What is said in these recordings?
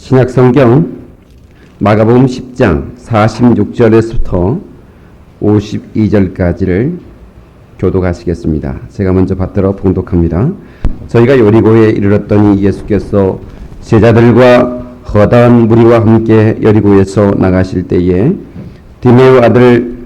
신약성경 마가복음 10장 46절에서부터 52절까지를 교독하시겠습니다. 제가 먼저 받들어 봉독합니다. 저희가 여리고에 이르렀더니 예수께서 제자들과 허다한 무리와 함께 여리고에서 나가실 때에 디메오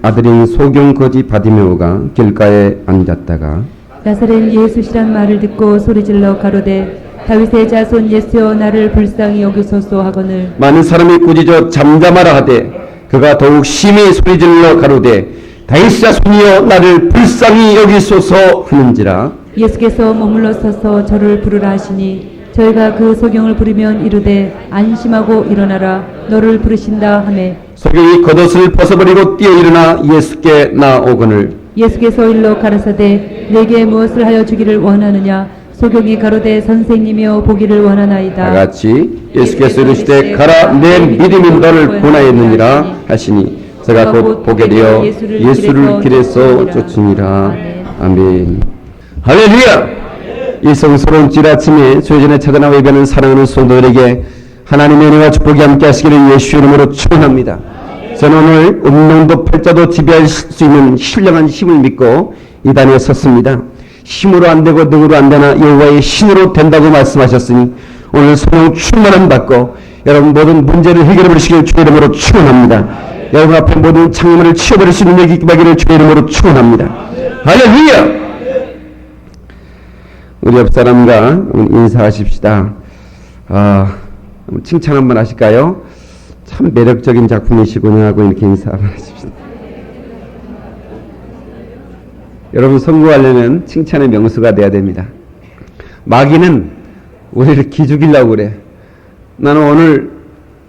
아들인 소경 거지 바디메오가 길가에 앉았다가 나사렛 예수시란 말을 듣고 소리질러 가로되 다윗의 자손 예수여 나를 불쌍히 여기소서 하거늘 많은 사람이 꾸짖어 잠잠하라 하되 그가 더욱 심히 소리질러 가로되 다윗의 자손이여 나를 불쌍히 여기소서 하는지라. 예수께서 머물러 서서 저를 부르라 하시니 저희가 그 소경을 부르면 이르되 안심하고 일어나라 너를 부르신다 하매 소경이 겉옷을 벗어버리고 뛰어 일어나 예수께 나오거늘 예수께서 일러 가라사대 내게 무엇을 하여 주기를 원하느냐 소경이 가로되 선생님이여 보기를 원하나이다. 다같이 예수께서 이르시되 가라 내 믿음이 너를 구원하였느니라 하시니 저가 곧 보게 되어 예수를 길에서 쫓으니라. 아멘. 할렐루야. 이 성스러운 질 아침에 주의 찾아나 예배하는 사랑하는 성도들에게 하나님의 은혜와 축복이 함께 하시기를 예수 이름으로 축원합니다. 저는 오늘 음명도 팔자도 지배할 수 있는 신령한 힘을 믿고 이 단에 섰습니다. 힘으로 안 되고 능으로 안 되나 여호와의 신으로 된다고 말씀하셨으니 오늘 성령 충만함 받고 여러분 모든 문제를 해결해 버리시길 주의 이름으로 축원합니다. 여러분 앞에 모든 창문을 치워버릴 수 있는 능력이 있기를 주의 이름으로 축원합니다. 할렐루야. 우리 옆 사람과 인사하십시다. 칭찬 한번 하실까요? 참 매력적인 작품이시구나 하고 이렇게 인사 한번 하십시다. 여러분 성공하려면 칭찬의 명수가 돼야 됩니다. 마귀는 우리를 기죽이려고 그래. 나는 오늘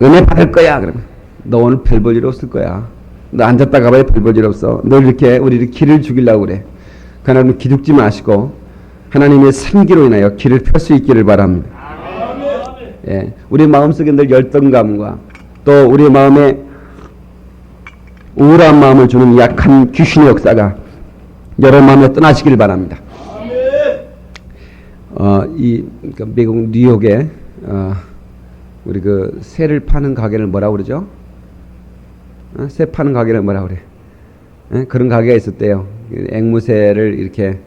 은혜 받을 거야. 그러면 너 오늘 별 볼 일 없을 거야. 너 앉았다 가봐야 별 볼 일 없어. 너 이렇게 우리를 길을 죽이려고 그래. 그러나 기죽지 마시고 하나님의 생기로 인하여 길을 펼 수 있기를 바랍니다. 예, 우리 마음속에 늘 열등감과 또 우리 마음에 우울한 마음을 주는 약한 귀신의 역사가 여러분 마음에 떠나시길 바랍니다. 미국 뉴욕에 우리 그 새를 파는 가게를 뭐라 그러죠? 새 파는 가게를 뭐라 그래? 그런 가게가 있었대요. 앵무새를 이렇게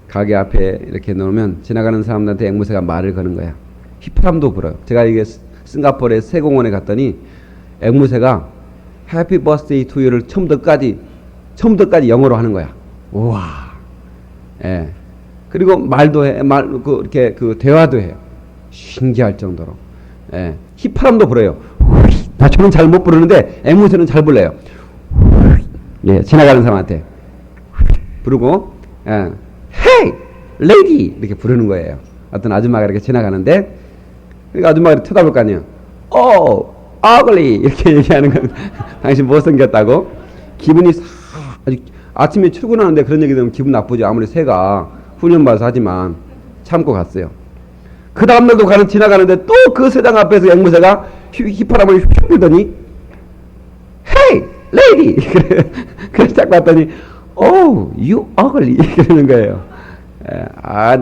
가게 앞에 이렇게 놓으면 지나가는 사람들한테 앵무새가 말을 거는 거야. 휘파람도 불어요. 제가 이게 싱가포르의 새공원에 갔더니 앵무새가 해피 버스데이 투 유를 처음부터까지 영어로 하는 거야. 우와. 예. 그리고 말도 해. 이렇게 대화도 해요. 신기할 정도로. 예. 휘파람도 불어요. 저는 잘 못 부르는데 앵무새는 잘 불러요. 예. 지나가는 사람한테 부르고 예. Hey, lady 이렇게 부르는 거예요. 어떤 아줌마가 이렇게 지나가는데 그러니까 아줌마가 이렇게 쳐다볼 거 아니에요. Oh, ugly 이렇게 얘기하는 거. 당신 못생겼다고. 기분이 아주 아침에 출근하는데 그런 얘기 들으면 기분 나쁘죠. 아무리 새가 훈련 받아서 하지만 참고 갔어요. 그 다음날도 지나가는데 또 그 새장 앞에서 앵무새가 휘파람을 휙 불더니 Hey, lady 그래서 딱 봤더니 Oh, you ugly 그러는 거예요.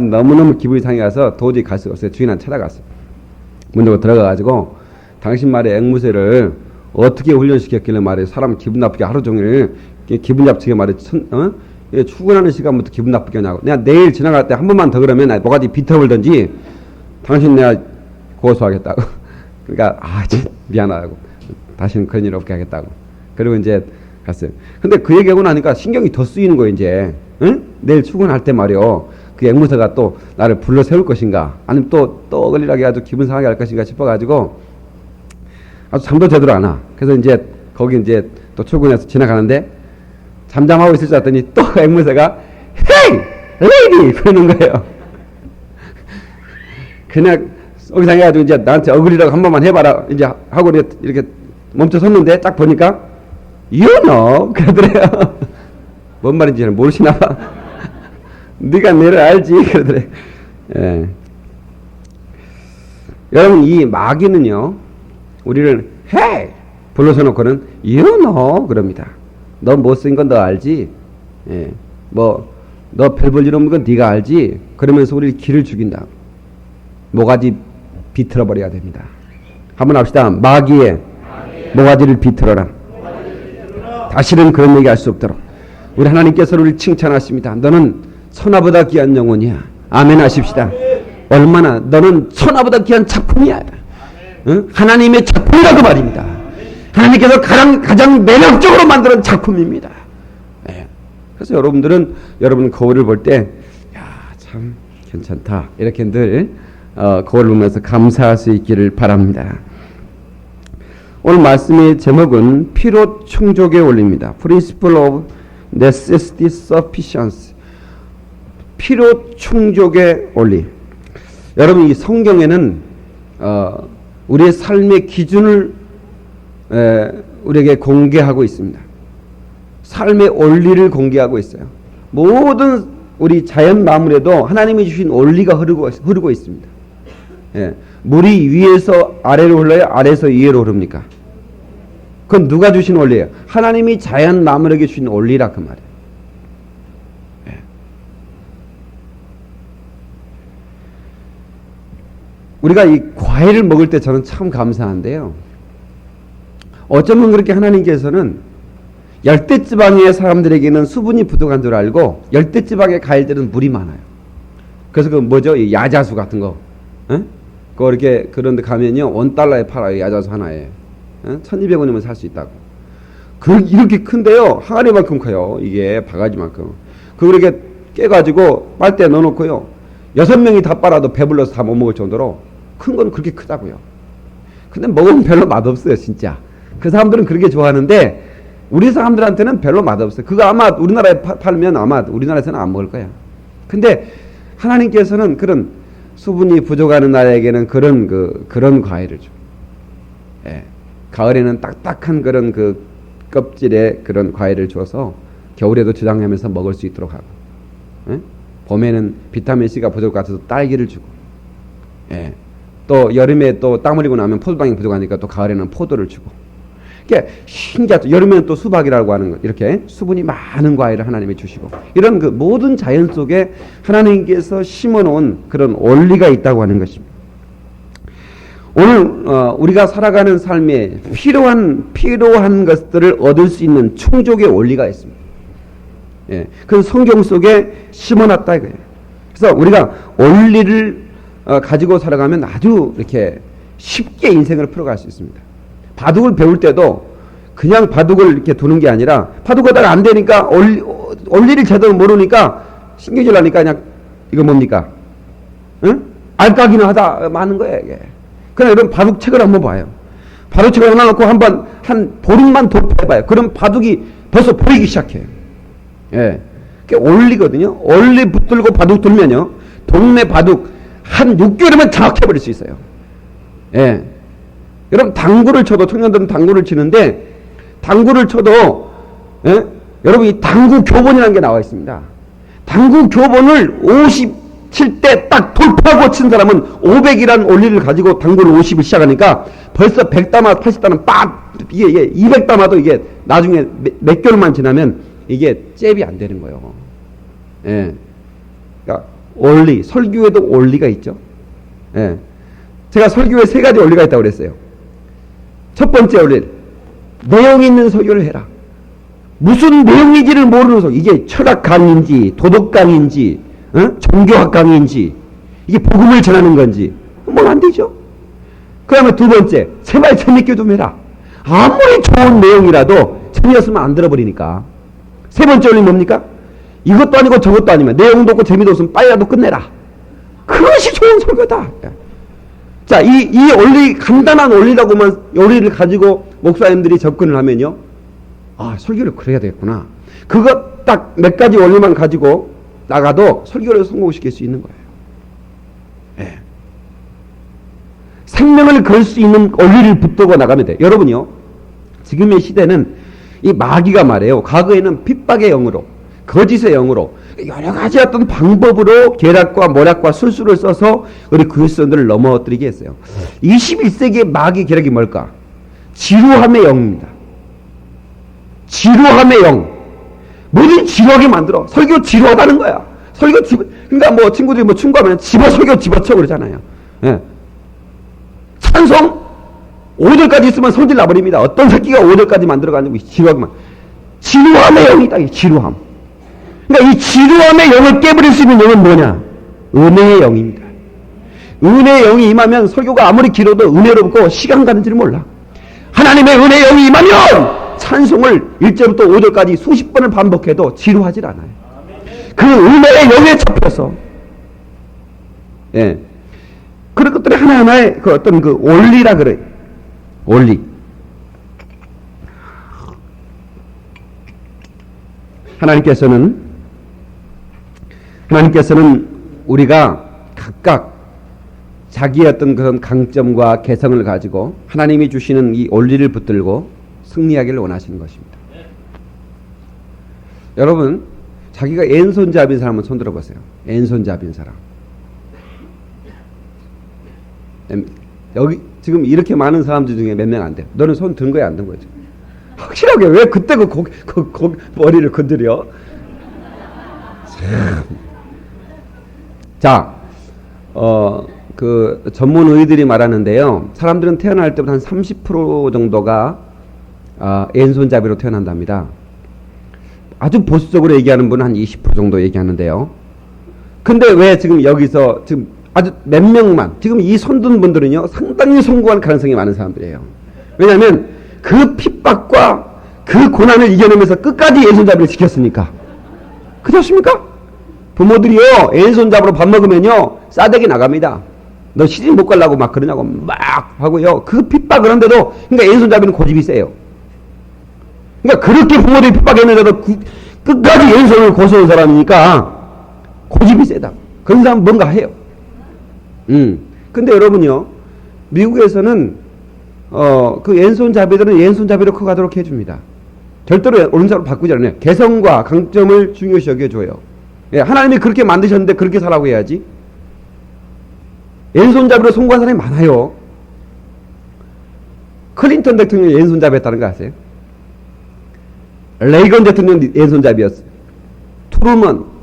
너무너무 기분이 상해가서 도저히 갈 수가 없어요. 주인한테 찾아갔어요. 문 열고 들어가가지고 당신 말에 앵무새를 어떻게 훈련시켰길래 말이에요. 사람 기분 나쁘게 하루 종일 기분 나쁘게 말이에요. 출근하는 시간부터 기분 나쁘게 하냐고. 내가 내일 지나갈 때 한 번만 더 그러면 뭐가지 비틀어버리든지 당신 내가 고소하겠다고. 그러니까 미안하다고. 다시는 그런 일 없게 하겠다고. 그리고 이제 갔어요. 근데 그 얘기하고 나니까 신경이 더 쓰이는 거예요, 이제. 응? 내일 출근할 때 말이요. 그 앵무새가 또 나를 불러 세울 것인가, 아니면 또 어글리하게 아주 기분 상하게 할 것인가 싶어가지고 아주 잠도 제대로 안 와. 그래서 이제 거기 이제 또 출근해서 지나가는데 잠잠하고 있을 줄 알았더니 또 앵무새가 Hey! Lady! 그러는 거예요. 그냥 어기상해가지고 이제 나한테 어글리라고 한 번만 해봐라. 이제 하고 이렇게 멈춰 섰는데 딱 보니까 You know! 그러더래요. 뭔 말인지 잘 모르시나 봐. 네가 내를 알지? 그러더래. 예. 여러분, 이 마귀는요, 우리를 Hey! 불러서 놓고는 You know! 그럽니다. 너 못생긴 건 너 알지? 예. 너 별 볼 일 없는 건 네가 알지? 그러면서 우리를 길을 죽인다. 모가지 비틀어 버려야 됩니다. 한번 합시다. 마귀의 모가지를 비틀어라. 다시는 그런 얘기 할 수 없도록. 우리 하나님께서 우리를 칭찬하십니다. 너는 천하보다 귀한 영혼이야. 아멘 하십시다. 얼마나 너는 천하보다 귀한 작품이야. 응? 하나님의 작품이라고 말입니다. 하나님께서 가장 매력적으로 만드는 작품입니다. 네. 그래서 여러분 거울을 볼 때 참 괜찮다 이렇게 늘 거울을 보면서 감사할 수 있기를 바랍니다. 오늘 말씀의 제목은 필요 충족의 원리입니다. Principle of Necessity Sufficiency. 필요 충족의 원리. 여러분 이 성경에는 우리의 삶의 기준을 우리에게 공개하고 있습니다. 삶의 원리를 공개하고 있어요. 모든 우리 자연 만물에도 하나님이 주신 원리가 흐르고 있습니다. 예. 물이 위에서 아래로 흘러요? 아래에서 위로 흐릅니까? 그건 누가 주신 원리예요? 하나님이 자연 만물에게 주신 원리라 그 말이에요. 예. 우리가 이 과일을 먹을 때 저는 참 감사한데요. 어쩌면 그렇게 하나님께서는 열대지방의 사람들에게는 수분이 부족한 줄 알고 열대지방의 과일들은 물이 많아요. 그래서 그 뭐죠? 이 야자수 같은 거. 그거 이렇게 그런 데 가면요. $1에 팔아요. 야자수 하나에. 1200원이면 살 수 있다고. 이렇게 큰데요. 항아리만큼 커요. 이게 바가지만큼. 그걸 이렇게 깨가지고 빨대에 넣어놓고요. 6명이 다 빨아도 배불러서 다 못 먹을 정도로 큰 건 그렇게 크다고요. 근데 먹으면 별로 맛없어요. 진짜. 그 사람들은 그렇게 좋아하는데 우리 사람들한테는 별로 맛없어요. 그거 아마 우리나라에 팔면 아마 우리나라에서는 안 먹을 거야. 근데 하나님께서는 그런 수분이 부족한 나라에게는 그런 과일을 줘. 예. 가을에는 딱딱한 그런 그 껍질의 그런 과일을 줘서 겨울에도 저장하면서 먹을 수 있도록 하고, 예? 봄에는 비타민 C가 부족 같아서 딸기를 주고, 예. 또 여름에 또 땀 흘리고 나면 포도당이 부족하니까 또 가을에는 포도를 주고. 이게 신기하죠. 여름에는 또 수박이라고 하는 거, 이렇게 수분이 많은 과일을 하나님이 주시고, 이런 그 모든 자연 속에 하나님께서 심어놓은 그런 원리가 있다고 하는 것입니다. 오늘 우리가 살아가는 삶에 필요한 것들을 얻을 수 있는 충족의 원리가 있습니다. 예, 그 성경 속에 심어놨다 이거예요. 그래서 우리가 원리를 가지고 살아가면 아주 이렇게 쉽게 인생을 풀어갈 수 있습니다. 바둑을 배울 때도 그냥 바둑을 이렇게 두는 게 아니라 바둑하다가 안 되니까 원리를 제대로 모르니까 신경질 나니까 그냥 이거 뭡니까? 응? 알까기는 하다 마는 거예요 이게. 그냥 이런 바둑책을 한번 봐요. 바둑책을 하나 놓고 한 보름만 돌파해봐요. 그럼 바둑이 벌써 보이기 시작해요. 예. 그게 원리거든요. 원리 붙들고 바둑 들면요. 동네 바둑 한 6개월이면 장악해버릴 수 있어요. 예. 여러분 당구를 쳐도 청년들은 당구를 치는데 당구를 쳐도 예? 여러분 이 당구 교본이라는 게 나와 있습니다. 당구 교본을 57대 딱 돌파하고 친 사람은 500이라는 원리를 가지고 당구를 50을 시작하니까 벌써 100담아 80담은 빡 이게 200담아도 이게 나중에 몇 개월만 지나면 이게 잽이 안 되는 거예요. 예. 그러니까 원리, 설교에도 원리가 있죠. 예. 제가 설교에 3가지 원리가 있다고 그랬어요. 첫 번째 원리, 내용 있는 설교를 해라. 무슨 내용인지를 모르는 설교. 이게 철학 강의인지 도덕 강의인지 종교학 강의인지 이게 복음을 전하는 건지 뭐 안 되죠. 그 다음에 두 번째, 제발 재밌게 좀 해라. 아무리 좋은 내용이라도 재미없으면 안 들어버리니까. 세 번째 원리 뭡니까? 이것도 아니고 저것도 아니면 내용도 없고 재미도 없으면 빨리라도 끝내라. 그것이 좋은 설교다. 자, 이 원리, 간단한 원리라고만, 원리를 가지고 목사님들이 접근을 하면요. 아, 설교를 그래야 되겠구나. 그거 딱 몇 가지 원리만 가지고 나가도 설교를 성공시킬 수 있는 거예요. 예. 생명을 걸 수 있는 원리를 붙들고 나가면 돼요. 여러분요. 지금의 시대는 이 마귀가 말해요. 과거에는 핍박의 영으로, 거짓의 영으로, 여러 가지 어떤 방법으로 계략과 모략과 술수를 써서 우리 그리스도인들을 넘어뜨리게 했어요. 21세기의 마귀 계략이 뭘까? 지루함의 영입니다. 지루함의 영. 뭐든 지루하게 만들어. 설교 지루하다는 거야. 그러니까 뭐 친구들이 뭐 충고하면 설교 집어쳐 그러잖아요. 예. 찬송 5절까지 있으면 성질 나버립니다. 어떤 새끼가 5절까지 만들어가지고 지루하구만. 지루함의 영이다. 이 지루함. 그러니까 이 지루함의 영을 깨버릴 수 있는 영은 뭐냐? 은혜의 영입니다. 은혜의 영이 임하면 설교가 아무리 길어도 은혜롭고 시간 가는 줄 몰라. 하나님의 은혜의 영이 임하면 찬송을 1절부터 5절까지 수십 번을 반복해도 지루하질 않아요. 그 은혜의 영에 잡혀서, 예. 그런 것들이 하나하나의 그 어떤 그 원리라 그래. 원리. 하나님께서는 우리가 각각 자기의 어떤 그런 강점과 개성을 가지고 하나님이 주시는 이 원리를 붙들고 승리하기를 원하시는 것입니다. 여러분, 자기가 왼손잡이인 사람 한번 손 들어보세요. 왼손잡이인 사람. 여기 지금 이렇게 많은 사람들 중에 몇 명 안 돼요. 너는 손 든 거야, 안 든 거지? 확실하게 왜 그때 그 머리를 건드려? 자, 그 전문 의들이 말하는데요. 사람들은 태어날 때부터 한 30% 정도가 왼손잡이로 태어난답니다. 아주 보수적으로 얘기하는 분은 한 20% 정도 얘기하는데요. 근데 왜 지금 여기서 지금 아주 몇 명만, 지금 이 손든 분들은요, 상당히 성공할 가능성이 많은 사람들이에요. 왜냐하면 그 핍박과 그 고난을 이겨내면서 끝까지 왼손잡이를 지켰으니까. 그렇습니까? 부모들이요, 왼손잡이로 밥 먹으면요, 싸대기 나갑니다. 너 시집 못 가려고 막 그러냐고 막 하고요. 그 핍박을 한데도, 그러니까 왼손잡이는 고집이 세요. 그러니까 그렇게 부모들이 핍박했는데도 끝까지 왼손을 고수한 사람이니까 고집이 세다. 그런 사람 뭔가 해요. 근데 여러분요, 미국에서는 그 왼손잡이들은 왼손잡이로 커가도록 해줍니다. 절대로 오른손으로 바꾸지 않아요. 개성과 강점을 중요시 여겨줘요. 예, 하나님이 그렇게 만드셨는데 그렇게 살라고 해야지. 왼손잡이로 성공한 사람이 많아요. 클린턴 대통령이 왼손잡이였다는 거 아세요? 레이건 대통령 왼손잡이였어요. 트루먼,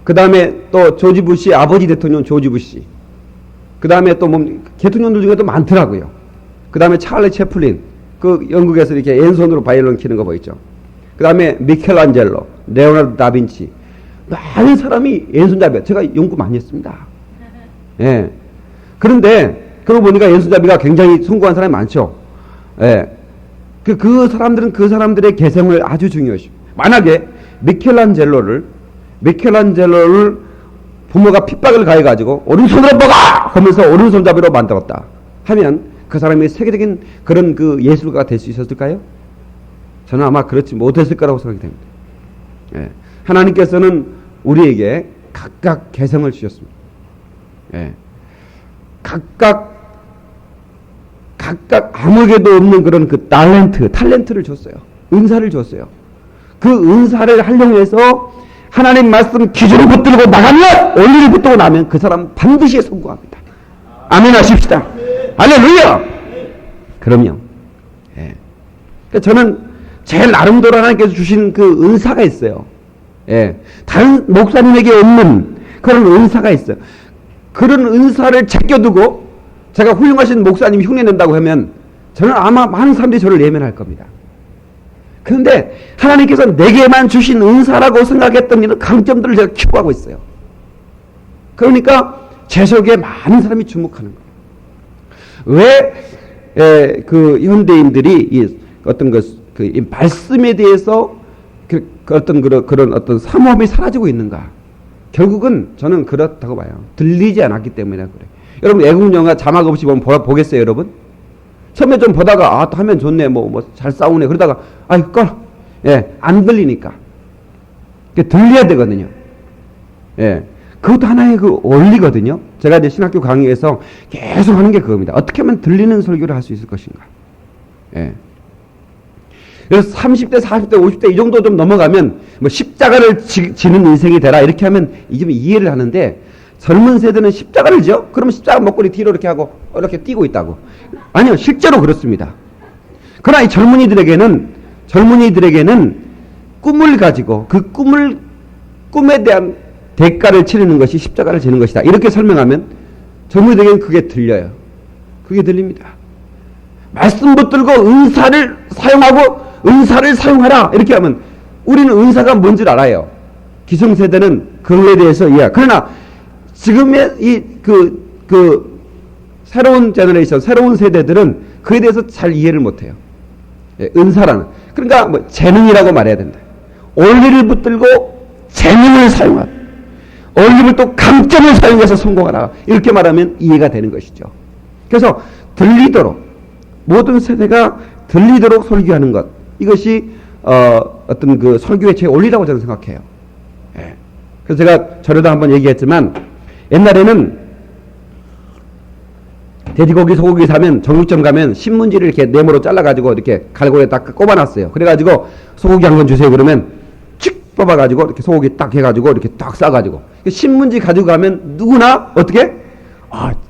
그 다음에 또 조지 부시 아버지 대통령 조지 부시, 그 다음에 또 대통령들 중에도 많더라고요. 그 다음에 찰리 채플린, 그 영국에서 이렇게 왼손으로 바이올린 키는 거 보이죠. 그 다음에 미켈란젤로, 레오나르도 다빈치, 많은 사람이 왼손잡이야. 제가 연구 많이 했습니다. 예. 그런데 그러고 보니까 왼손잡이가 굉장히 성공한 사람이 많죠. 예. 그 사람들은 그 사람들의 개성을 아주 중요시. 만약에 미켈란젤로를 부모가 핍박을 가해가지고 오른손으로 먹어! 하면서 오른손잡이로 만들었다 하면 그 사람이 세계적인 그런 그 예술가가 될 수 있었을까요? 저는 아마 그렇지 못했을 거라고 생각이 됩니다. 예. 하나님께서는 우리에게 각각 개성을 주셨습니다. 예. 각각 아무에게도 없는 그런 그 탤런트를 줬어요. 은사를 줬어요. 그 은사를 활용해서 하나님 말씀 기준을 붙들고 나가면, 원리를 붙들고 나면 그 사람 반드시 성공합니다. 아멘 하십시다. 할렐루야! 그럼요. 예. 그러니까 저는 제일 나름대로 하나님께서 주신 그 은사가 있어요. 예. 다른 목사님에게 없는 그런 은사가 있어요. 그런 은사를 제껴두고 제가 훌륭하신 목사님이 흉내낸다고 하면 저는 아마 많은 사람들이 저를 예면할 겁니다. 그런데 하나님께서 내게만 주신 은사라고 생각했던 이런 강점들을 제가 키워가고 있어요. 그러니까 제 속에 많은 사람이 주목하는 거예요. 왜 그 현대인들이 이 어떤 이 말씀에 대해서 그런 어떤 사모함이 사라지고 있는가? 결국은 저는 그렇다고 봐요. 들리지 않았기 때문에 그래. 여러분 애국 영화 자막 없이 보겠어요, 여러분? 처음에 좀 보다가 또 하면 좋네, 잘 싸우네. 그러다가 꺼. 예, 안 들리니까. 들려야 되거든요. 예, 그것도 하나의 그 원리거든요. 제가 이제 신학교 강의에서 계속 하는 게 그겁니다. 어떻게 하면 들리는 설교를 할 수 있을 것인가. 예. 그래서 30대, 40대, 50대 이 정도 좀 넘어가면 십자가를 지는 인생이 되라 이렇게 하면 좀 이해를 하는데, 젊은 세대는 십자가를 지어? 그러면 십자가 목걸이 뒤로 이렇게 하고 이렇게 뛰고 있다고. 아니요, 실제로 그렇습니다. 그러나 이 젊은이들에게는 꿈을 가지고 그 꿈에 대한 대가를 치르는 것이 십자가를 지는 것이다. 이렇게 설명하면 젊은이들에게는 그게 들려요. 그게 들립니다. 말씀 붙들고 은사를 사용하고 은사를 사용하라 이렇게 하면 우리는 은사가 뭔지 알아요. 기성세대는 그거에 대해서 이해. 그러나 지금의 새로운 제너레이션, 새로운 세대들은 그에 대해서 잘 이해를 못해요. 은사라는. 그러니까 뭐 재능이라고 말해야 된다. 원리를 붙들고 재능을 사용하라. 원리를 또 강점을 사용해서 성공하라. 이렇게 말하면 이해가 되는 것이죠. 그래서 들리도록 모든 세대가 들리도록 설교하는 것. 이것이 어떤 그 설교의 제 원리라고 저는 생각해요. 예. 그래서 제가 전에도 한번 얘기했지만 옛날에는 돼지고기 소고기 사면 정육점 가면 신문지를 이렇게 네모로 잘라가지고 이렇게 갈고리에 딱 꼽아놨어요. 그래가지고 소고기 한 건 주세요 그러면 칙 뽑아가지고 이렇게 소고기 딱 해가지고 이렇게 딱 싸가지고 신문지 가지고 가면 누구나 어떻게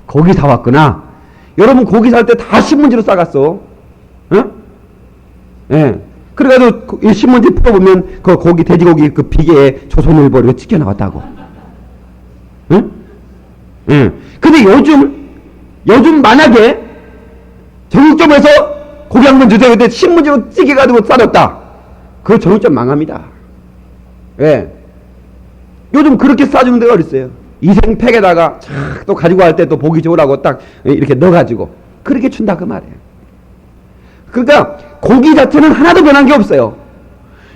고기 사왔구나. 여러분 고기 살 때 다 신문지로 싸갔어. 응? 예. 그래가지고 이 신문지 풀어보면 그 고기 돼지고기 그 비계에 조선일보 이렇게 찍혀 나왔다고. 응? 예. 근데 요즘 만약에 정육점에서 고기 한 번 주세요. 근데 신문지로 찍혀가지고 싸졌다. 그 정육점 망합니다. 예. 요즘 그렇게 싸주는 데가 어딨어요. 이생팩에다가 또 가지고 갈 때 또 보기 좋으라고 딱 이렇게 넣어가지고 그렇게 준다 그 말이에요. 그러니까 고기 자체는 하나도 변한 게 없어요.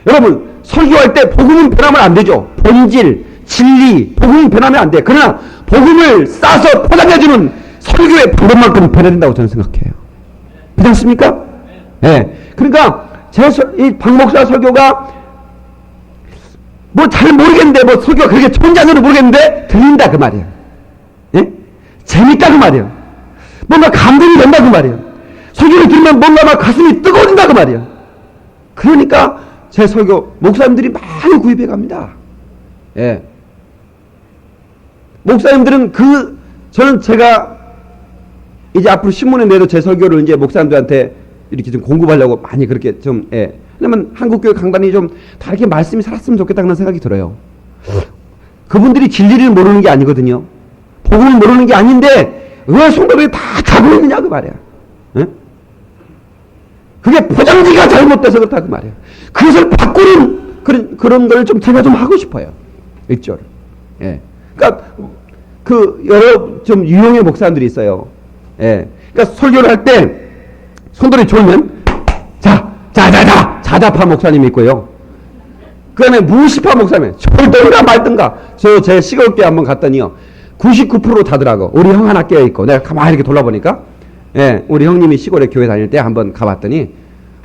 여러분 설교할 때 복음은 변하면 안 되죠. 본질, 진리, 복음은 변하면 안 돼. 그러나 복음을 싸서 포장해주는 설교의 방법만큼 변해야 된다고 저는 생각해요. 그렇지 않습니까? 예. 네. 그러니까 이 박 목사 설교가 뭐 잘 모르겠는데 뭐 설교가 그렇게 천장으로 모르겠는데 들린다 그 말이에요. 예? 재밌다 그 말이에요. 뭔가 감동이 된다 그 말이에요. 설교를 들으면 뭔가 막 가슴이 뜨거워진다 그 말이에요. 그러니까 제 설교 목사님들이 많이 구입해 갑니다. 예. 목사님들은 저는 제가 이제 앞으로 신문에 내도 제 설교를 이제 목사님들한테 이렇게 좀 공급하려고 많이 그렇게 좀, 예. 왜냐면 한국교회 강단이 좀 다 이렇게 말씀이 살았으면 좋겠다는 생각이 들어요. 그분들이 진리를 모르는 게 아니거든요. 복음을 모르는 게 아닌데 왜 성도들이 다 자고 있느냐 그 말이야. 예? 그게 포장지가 잘못돼서 그렇다 그 말이야. 그것을 바꾸는 그런 걸 좀 제가 좀 하고 싶어요. 일조를. 예. 그러니까 여러 좀 유형의 목사님들이 있어요. 예. 그러니까 설교를 할 때 성도들이 졸면 자자파 목사님이 있고요. 그 다음에 무시파 목사님, 졸든가 말든가. 제 시골교회 한번 갔더니요. 99% 자더라고. 우리 형 하나 깨어있고. 내가 가만히 이렇게 돌아보니까, 예, 우리 형님이 시골에 교회 다닐 때 한번 가봤더니,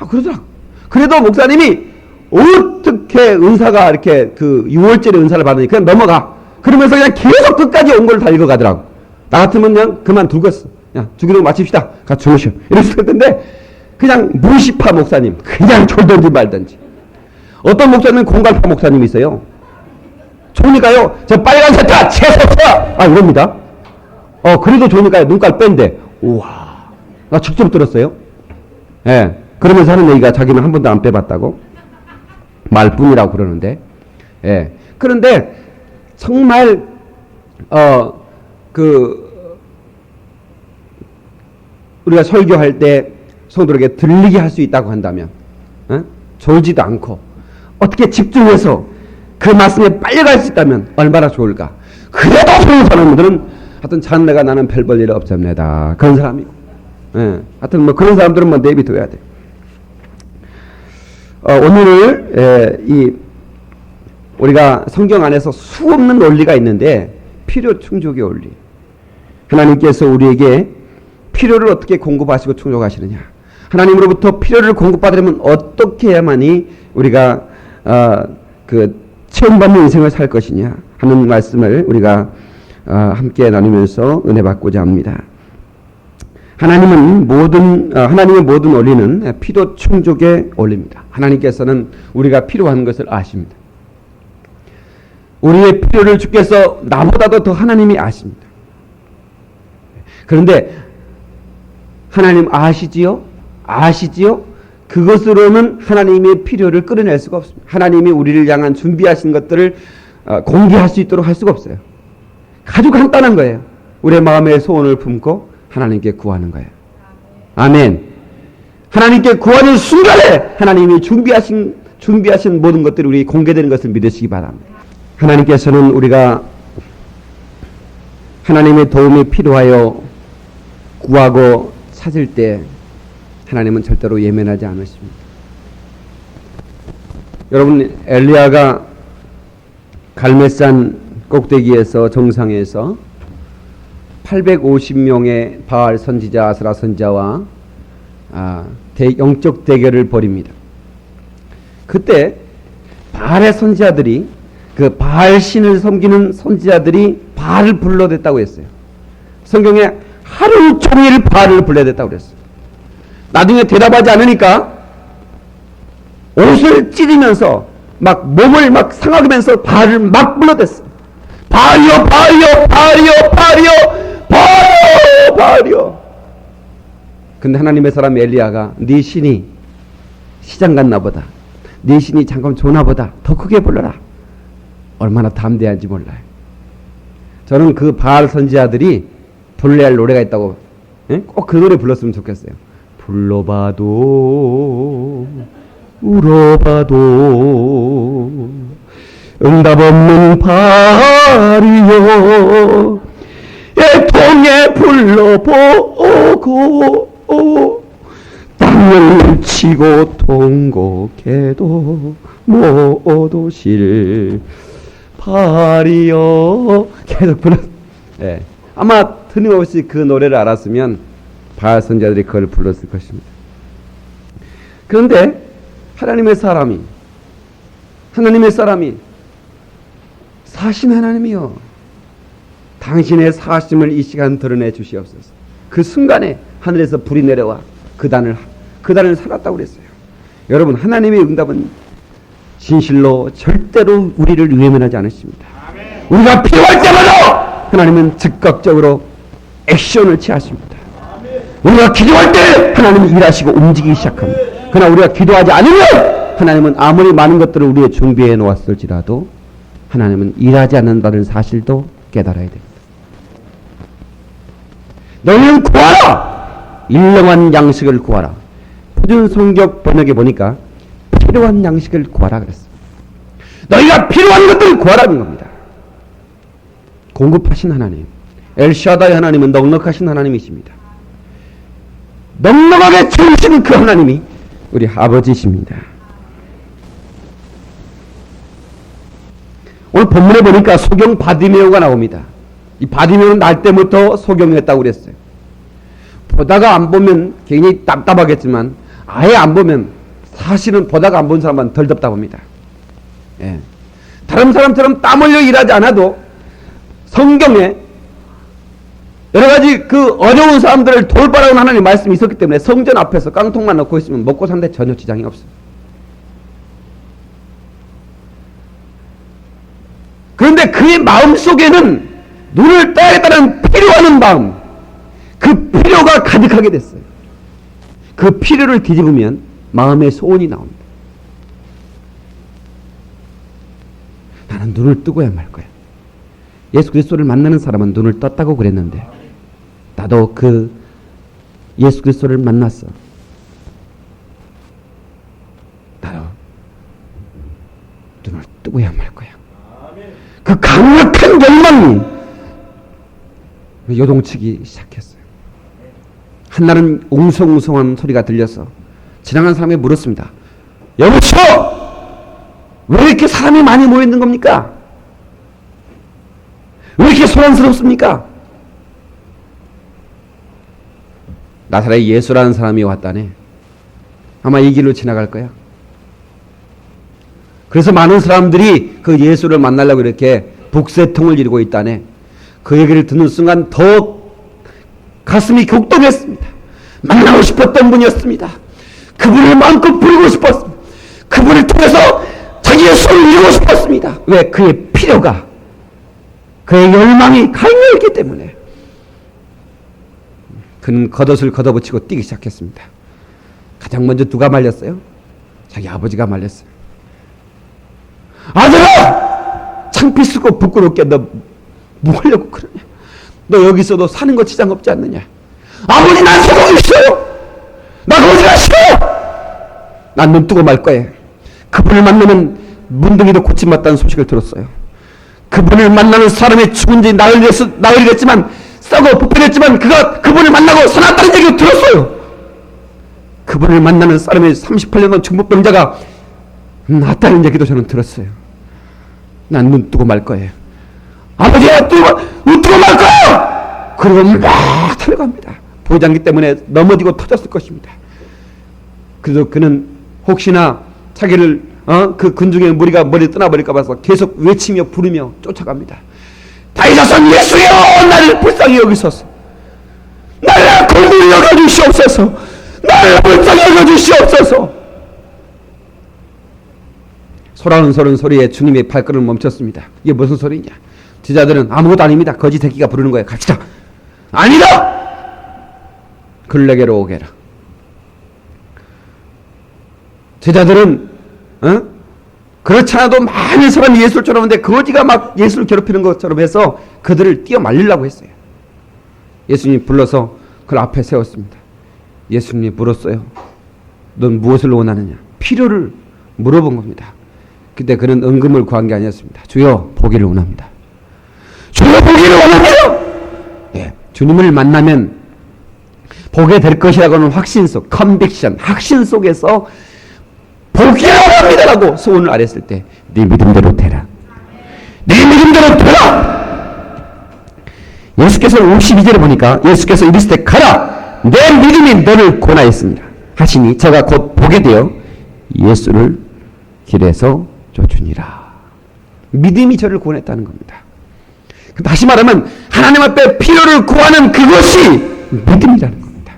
그러더라고. 그래도 목사님이 어떻게 은사가 이렇게 6월절에 은사를 받으니 그냥 넘어가. 그러면서 그냥 계속 끝까지 온 걸 다 읽어가더라고. 나 같으면 그냥 그만 두겠어. 야, 주기도 마칩시다. 가 주무셔. 이랬을 텐데, 그냥 무시파 목사님, 그냥 졸든지 말든지. 어떤 목사님은 공갈파 목사님이 있어요. 좋으니까요, 저 빨간 세타, 채세타! 이럽니다. 그래도 좋으니까요, 눈깔 뺀대. 우와. 나 직접 들었어요. 예. 그러면서 하는 얘기가 자기는 한 번도 안 빼봤다고. 말뿐이라고 그러는데. 예. 그런데, 정말, 우리가 설교할 때 성도에게 들리게 할 수 있다고 한다면, 졸지도 않고, 어떻게 집중해서 그 말씀에 빨려갈 수 있다면 얼마나 좋을까. 그래도 좋은 사람들은 하여튼 자네가 나는 별 볼 일 없습니다. 그런 사람이고. 예. 하여튼 뭐 그런 사람들은 뭐 내비둬야 돼. 오늘, 우리가 성경 안에서 수없는 원리가 있는데, 필요 충족의 원리. 하나님께서 우리에게 필요를 어떻게 공급하시고 충족하시느냐. 하나님으로부터 필요를 공급받으려면 어떻게 해야만이 우리가 체험받는 인생을 살 것이냐 하는 말씀을 우리가 함께 나누면서 은혜 받고자 합니다. 하나님의 모든 원리는 필요 충족의 원리입니다. 하나님께서는 우리가 필요한 것을 아십니다. 우리의 필요를 주께서 나보다도 더 하나님이 아십니다. 그런데 하나님 아시지요? 그것으로는 하나님의 필요를 끌어낼 수가 없습니다. 하나님이 우리를 향한 준비하신 것들을 공개할 수 있도록 할 수가 없어요. 아주 간단한 거예요. 우리의 마음의 소원을 품고 하나님께 구하는 거예요. 아멘. 하나님께 구하는 순간에 하나님이 준비하신 모든 것들이 우리 공개되는 것을 믿으시기 바랍니다. 하나님께서는 우리가 하나님의 도움이 필요하여 구하고 찾을 때 하나님은 절대로 예면하지 않으십니다. 여러분, 엘리야가 갈멜산 꼭대기에서 정상에서 850명의 바알 선지자, 아스라 선지자와 영적 대결을 벌입니다. 그때 바알의 선지자들이, 그 바알 신을 섬기는 선지자들이 바알을 불러댔다고 했어요. 성경에 하루 종일 바알을 불러댔다고 그랬어요. 나중에 대답하지 않으니까 옷을 찢으면서 막 몸을 막 상하면서 바알을 막 불러댔어요. 바알이여, 바알이여, 바알이여, 바알이여, 바알이여, 바알이여. 근데 하나님의 사람 엘리야가 네 신이 시장 갔나 보다, 네 신이 잠깐 조나 보다 더 크게 불러라. 얼마나 담대한지 몰라요. 저는 그 바알 선지자들이 불러야 할 노래가 있다고, 꼭 그 노래 불렀으면 좋겠어요. 불러봐도 울어봐도 응답 없는 바알이여, 애통에 불러보고 땅을 치고 통곡해도 못 오실 바알이여. 계속 불렀. 예. 아마 틀림없이 그 노래를 알았으면 바알 선지자들이 그걸 불렀을 것입니다. 그런데 하나님의 사람이 사신 하나님이여, 당신의 사심을 이 시간 드러내 주시옵소서. 그 순간에 하늘에서 불이 내려와 그 단을 살았다고 그랬어요. 여러분, 하나님의 응답은 진실로 절대로 우리를 외면하지 않으십니다. 우리가 필요할 때마다 하나님은 즉각적으로 액션을 취하십니다. 우리가 기도할 때 하나님은 일하시고 움직이기 시작합니다. 그러나 우리가 기도하지 않으면 하나님은 아무리 많은 것들을 우리의 준비해 놓았을지라도 하나님은 일하지 않는다는 사실도 깨달아야 됩니다. 너희는 구하라! 일용한 양식을 구하라. 표준 성경 번역에 보니까 필요한 양식을 구하라 그랬습니다. 너희가 필요한 것들을 구하라는 겁니다. 공급하신 하나님, 엘샤다이 하나님은 넉넉하신 하나님이십니다. 넉넉하게 채우시는 그 하나님이 우리 아버지십니다. 오늘 본문에 보니까 소경 바디메오가 나옵니다. 이 바디메오는 날 때부터 소경이었다고 그랬어요. 보다가 안 보면 굉장히 답답하겠지만 아예 안 보면 사실은 보다가 안 본 사람은 덜 답답합니다. 예. 다른 사람처럼 땀 흘려 일하지 않아도 성경에 여러 가지 그 어려운 사람들을 돌봐라는 하나님의 말씀이 있었기 때문에 성전 앞에서 깡통만 넣고 있으면 먹고 사는데 전혀 지장이 없어요. 그런데 그의 마음 속에는 눈을 떠야겠다는 필요하는 마음, 그 필요가 가득하게 됐어요. 그 필요를 뒤집으면 마음의 소원이 나옵니다. 나는 눈을 뜨고야 말 거야. 예수 그리스도를 만나는 사람은 눈을 떴다고 그랬는데 나도 그 예수 그리스도를 만났어. 나도 눈을 뜨고야 말 거야. 그 강력한 열망이 요동치기 시작했어요. 한날은 웅성웅성한 소리가 들려서 지나간 사람이 물었습니다. 여보시오! 왜 이렇게 사람이 많이 모여있는 겁니까? 왜 이렇게 소란스럽습니까? 나사렛 예수라는 사람이 왔다네. 아마 이 길로 지나갈 거야. 그래서 많은 사람들이 그 예수를 만나려고 이렇게 북새통을 이루고 있다네. 그 얘기를 듣는 순간 더 가슴이 격동했습니다. 만나고 싶었던 분이었습니다. 그분을 마음껏 부리고 싶었습니다. 그분을 통해서 자기의 손을 이루고 싶었습니다. 왜? 그의 필요가, 그의 열망이 강렬했기 때문에. 그는 겉옷을 걷어붙이고 뛰기 시작했습니다. 가장 먼저 누가 말렸어요? 자기 아버지가 말렸어요. 아들아! 창피 쓰고 부끄럽게 너 뭐 하려고 그러냐? 너 여기 있어도 사는 거 지장 없지 않느냐? 아버지, 난 소동이 있어요. 나 거기 가 싫어요. 난 눈 뜨고 말 거예요. 그분을 만나면 문둥이도 고침받다는 소식을 들었어요. 그분을 만나는 사람의 죽은 지 나흘이 됐지만 썩어 부패됐지만 그분을 만나고 살았다는 얘기를 들었어요. 그분을 만나는 사람의 38년 된 중풍병자가 낫다는 얘기도 저는 들었어요. 난 눈 뜨고 말 거예요. 아버지야, 눈 뜨고 말 거예요! 그리고 막 달려갑니다. 보장기 때문에 넘어지고 터졌을 것입니다. 그래서 그는 혹시나 자기를 그 군중의 무리가 머리 떠나버릴까 봐서 계속 외치며 부르며 쫓아갑니다. 다윗아선 예수여, 나를 불쌍히 여기소서. 나를 긍휼히 여겨주시옵소서. 나를 불쌍히 여겨주시옵소서. 소란스러운 소리에 주님의 발걸음을 멈췄습니다. 이게 무슨 소리냐? 제자들은 아무것도 아닙니다. 거지 새끼가 부르는 거예요. 갑시다. 아니다! 그를 내게로 오게 해라. 제자들은 그렇지 않아도 많은 사람이 예수를 쫓아오는데 거지가 막 예수를 괴롭히는 것처럼 해서 그들을 띄어 말리려고 했어요. 예수님 불러서 그 앞에 세웠습니다. 예수님이 물었어요. 넌 무엇을 원하느냐? 필요를 물어본 겁니다. 그때 그는 은금을 구한 게 아니었습니다. 주여, 보기를 원합니다. 주여, 보기를 원합니다. 네, 주님을 만나면 보게 될 것이라고는 확신 속, 컨빅션, 확신 속에서 보기를 원합니다라고 소원을 아랬을 때 네 믿음대로 되라. 네 믿음대로 되라. 예수께서 52절에 보니까 예수께서 이르실 때 가라. 내 믿음이 너를 권하였습니다 하시니 제가 곧 보게 되어 예수를 길에서 쫓으니라. 믿음이 저를 구원했다는 겁니다. 다시 말하면 하나님 앞에 필요를 구하는 그것이 믿음이라는 겁니다.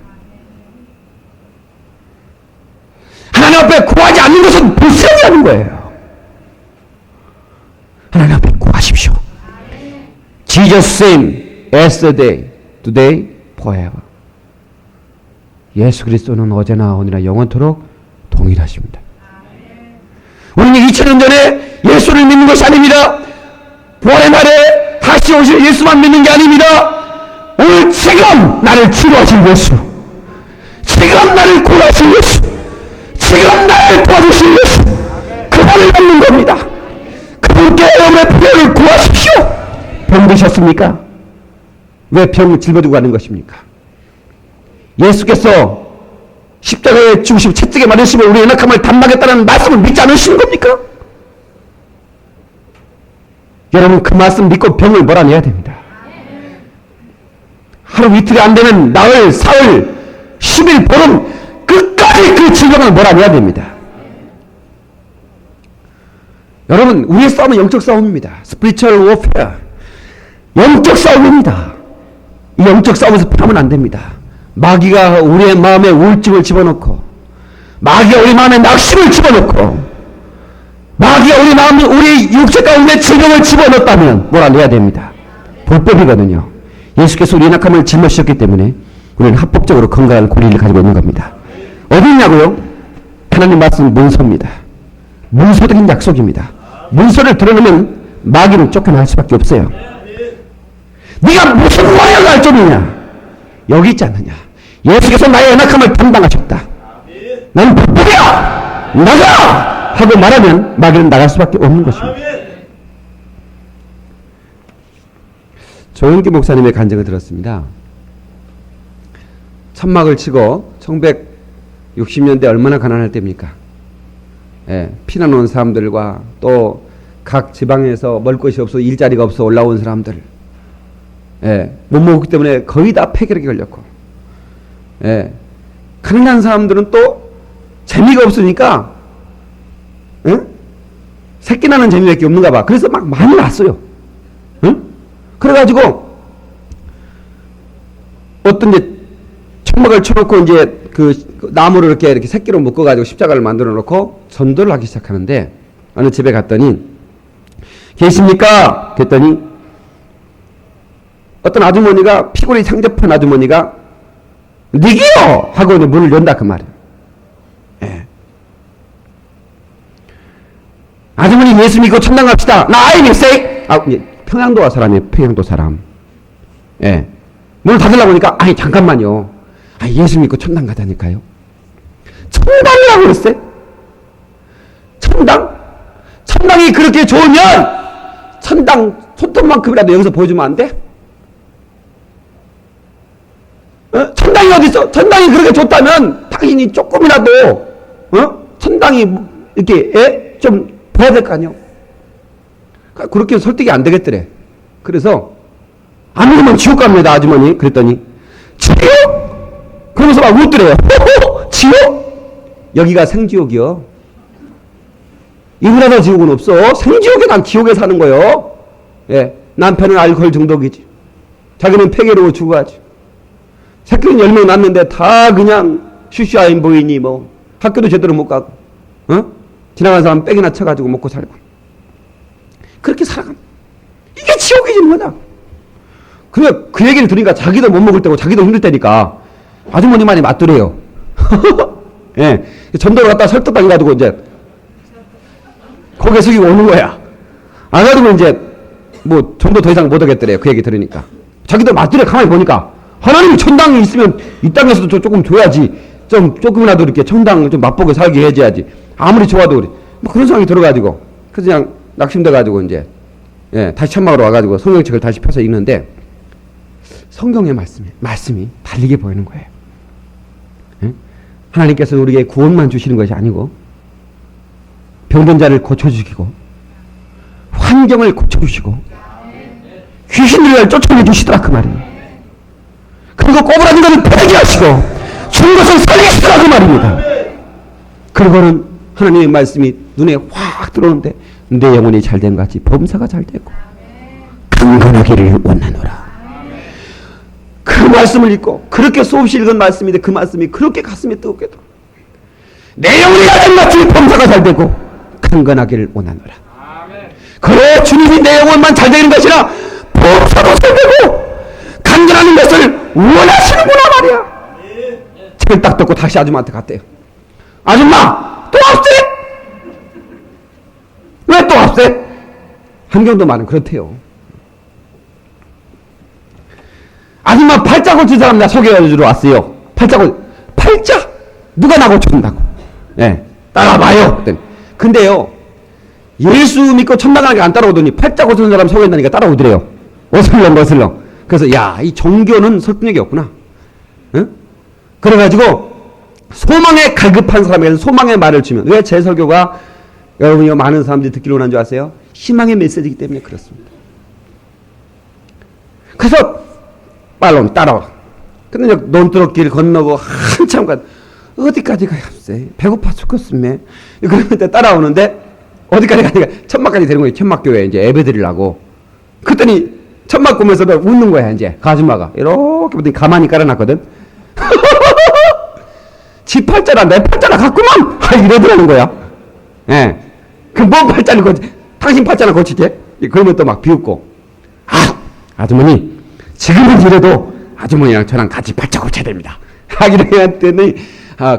하나님 앞에 구하지 않는 것은 불쌍이라는 거예요. 하나님 앞에 구하십시오. Jesus same yesterday, today, forever. 예수 그리스도는 어제나 오늘나 영원토록 동일하십니다. 우리는 2000년 전에 예수를 믿는 것이 아닙니다. 부활의 날에 다시 오실 예수만 믿는 게 아닙니다. 오늘 지금 나를 치료하실 예수, 지금 나를 구하실 예수, 지금 나를 도와주실 예수, 그분을 믿는 겁니다. 그분께 여러분의 필요를 구하십시오. 병드셨습니까? 왜 병을 짊어지고 가는 것입니까? 예수께서 십자가에 죽으시고 채찍에 맞으시면 우리의 연약함을 담당했다는 말씀을 믿지 않으시는 겁니까? 여러분 그 말씀 믿고 병을 몰아내야 됩니다. 하루 이틀이 안 되면 나흘, 사흘, 10일, 보름 끝까지 그 질병을 몰아내야 됩니다. 여러분 우리의 싸움은 영적 싸움입니다. 스피리추얼 워페어, 영적 싸움입니다. 이 영적 싸움에서 패하면 안 됩니다. 마귀가 우리의 마음에 우울증을 집어넣고, 마귀가 우리 마음에 낙심을 집어넣고, 마귀가 우리 마음에 우리 육체 가운데 질병을 집어넣었다면 몰아내야 됩니다. 불법이거든요. 예수께서 우리의 약함을 짊어지셨기 때문에 우리는 합법적으로 건강한 권리를 가지고 있는 겁니다. 어디 있냐고요? 하나님 말씀 문서입니다. 문서적인 약속입니다. 문서를 드러내면 마귀는 쫓겨날 수밖에 없어요. 네가 무슨 말이야 할 점이냐? 여기 있지 않느냐? 예수께서 나의 연약함을 담당하셨다. 나는 불법이야! 나가! 하고 말하면 마귀는 나갈 수밖에 없는 것입니다. 조영기 목사님의 간증을 들었습니다. 천막을 치고 1960년대 얼마나 가난할 때입니까? 피난 온 사람들과 또 각 지방에서 먹을 것이 없어 일자리가 없어 올라온 사람들, 못 먹었기 때문에 거의 다 폐결핵에 걸렸고, 가난한 사람들은 또 재미가 없으니까 새끼 나는 재미밖에 없는가 봐. 그래서 막 많이 났어요. 그래가지고 어떤 이제 천막을 쳐놓고 이제 그 나무를 이렇게 새끼로 묶어가지고 십자가를 만들어 놓고 전도를 하기 시작하는데, 어느 집에 갔더니 계십니까? 그랬더니 어떤 아주머니가, 피골이 상접한 아주머니가 니기요! 하고 문을 연다 그 말이에요. 아주머니 예수 믿고 천당 갑시다. 나 I say. 평양도 사람이에요. 평양도 사람. 문을 닫으려고 하니까 아니 잠깐만요. 예수 믿고 천당 가자니까요. 천당이라고 그랬어요. 천당? 천당이 그렇게 좋으면 천당 손톱만큼이라도 여기서 보여주면 안 돼? 천당이 어디 있어? 천당이 그렇게 좋다면 당신이 조금이라도 천당이 이렇게 좀 봐야 될 거 아니요? 그렇게 설득이 안 되겠더래. 그래서 아무리면 지옥 갑니다 아주머니. 그랬더니 지옥? 그러면서 막 웃더래요. 지옥? 여기가 생지옥이요. 이보다 지옥은 없어. 생지옥에 난 지옥에 사는 거요. 예, 남편은 알코올 중독이지. 자기는 폐결로 죽어야지. 새끼는 10명 낳는데 다 그냥 슈슈아인 보이니 뭐 학교도 제대로 못 가고 지나가는 사람 빽이나 쳐가지고 먹고 살고 그렇게 살아가. 이게 지옥이지 뭐냐. 그래 그 얘기를 들으니까 자기도 못 먹을 때고 자기도 힘들 때니까 아주머니 말이 맞더래요. 예, 전도를 갖다 설득당해가지고 이제 고개 숙이고 오는 거야. 안 가지고 이제 뭐 전도 더 이상 못 하겠더래요. 그 얘기 들으니까 자기도 맞더래. 가만히 보니까 하나님이 천당이 있으면 이 땅에서도 조금 줘야지. 조금이라도 이렇게 천당 좀 맛보게 살게 해줘야지. 아무리 좋아도 그래. 뭐 그런 생각이 들어가지고 그래서 그냥 낙심돼가지고 이제 다시 천막으로 와가지고 성경책을 다시 펴서 읽는데 성경의 말씀이 달리게 보이는 거예요. 하나님께서는 우리에게 구원만 주시는 것이 아니고 병든 자를 고쳐주시고 환경을 고쳐주시고 귀신들을 쫓아내주시더라 그 말이에요. 그리고 꼬부라진 것을 폐기하시고 죽은 것을 살리시더라 그 말입니다. 그리고는 하나님의 말씀이 눈에 확 들어오는데 내 영혼이 잘된 것 같이 범사가 잘되고 강건하기를 원하노라. 그 말씀을 읽고 그렇게 수없이 읽은 말씀인데 그 말씀이 그렇게 가슴에 뜨겁게 들어. 내 영혼이 잘된 것 같이 범사가 잘되고 강건하기를 원하노라. 그래 주님이 내 영혼만 잘되는 것이라 범사도 잘되고 강건하는 것을 원하시는구나 말이야. 책을 딱 덮고 다시 아줌마한테 갔대요. 아줌마 또 왔어요? 왜 또 왔어요? 한경도 말은 그렇대요. 아줌마 팔자 고친 사람 나 소개해주러 왔어요. 팔자? 누가 나 고쳐준다고? 예, 따라와봐요. 근데요 예수 믿고 천당 가는 게 안 따라오더니 팔자 고치는 사람 소개한다니까 따라오더래요. 어슬렁. 그래서 야, 이 종교는 설득력이 없구나. 응? 그래가지고 소망에 갈급한 사람에게는 소망의 말을 주면 왜 제 설교가 여러분이 많은 사람들이 듣기로 원하는 줄 아세요? 희망의 메시지이기 때문에 그렇습니다. 그래서 빨로 따라와. 근데 논두렁길 건너고 한참 가 어디까지 가야 합세? 배고파 죽겠으며 그런데 따라오는데 어디까지 가니까 천막까지 되는 거예요. 천막교회 이제 예배 드리려고. 그랬더니 천막 보면서 웃는 거야 이제 그 아줌마가 이렇게 보더니 가만히 깔아놨거든. 지 팔자라 내 팔자라 같구만 이러더라는 거야. 예, 그 뭔 팔자를 고치? 당신 팔자나 고치지? 그러면 또 막 비웃고 아주머니 지금은 이래도 아주머니랑 저랑 같이 팔자 고쳐야 됩니다. 하기로 했더니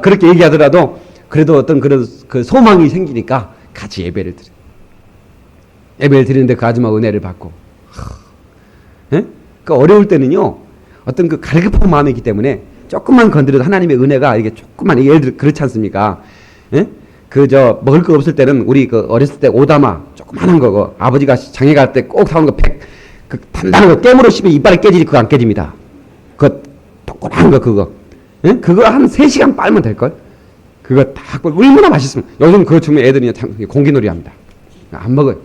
그렇게 얘기하더라도 그래도 어떤 그런 그 소망이 생기니까 같이 예배를 드리는데 그 아줌마 은혜를 받고. 예? 그 어려울 때는요 어떤 그 갈급한 마음이 있기 때문에 조금만 건드려도 하나님의 은혜가 이게 조금만 예를 들어 그렇지 않습니까? 예? 그 먹을 거 없을 때는 우리 그 어렸을 때 오다마 조그만한 거 아버지가 장에 갈 때 꼭 사온 거 그 단단한 거 깨물어 씹으면 이빨이 깨지지 그거 안 깨집니다. 그거 동그란 거 그거. 예? 그거 한 3시간 빨면 될걸? 그거 딱 얼마나 맛있으면 요즘 그거 주면 애들이 참 공기놀이 합니다. 안 먹어요.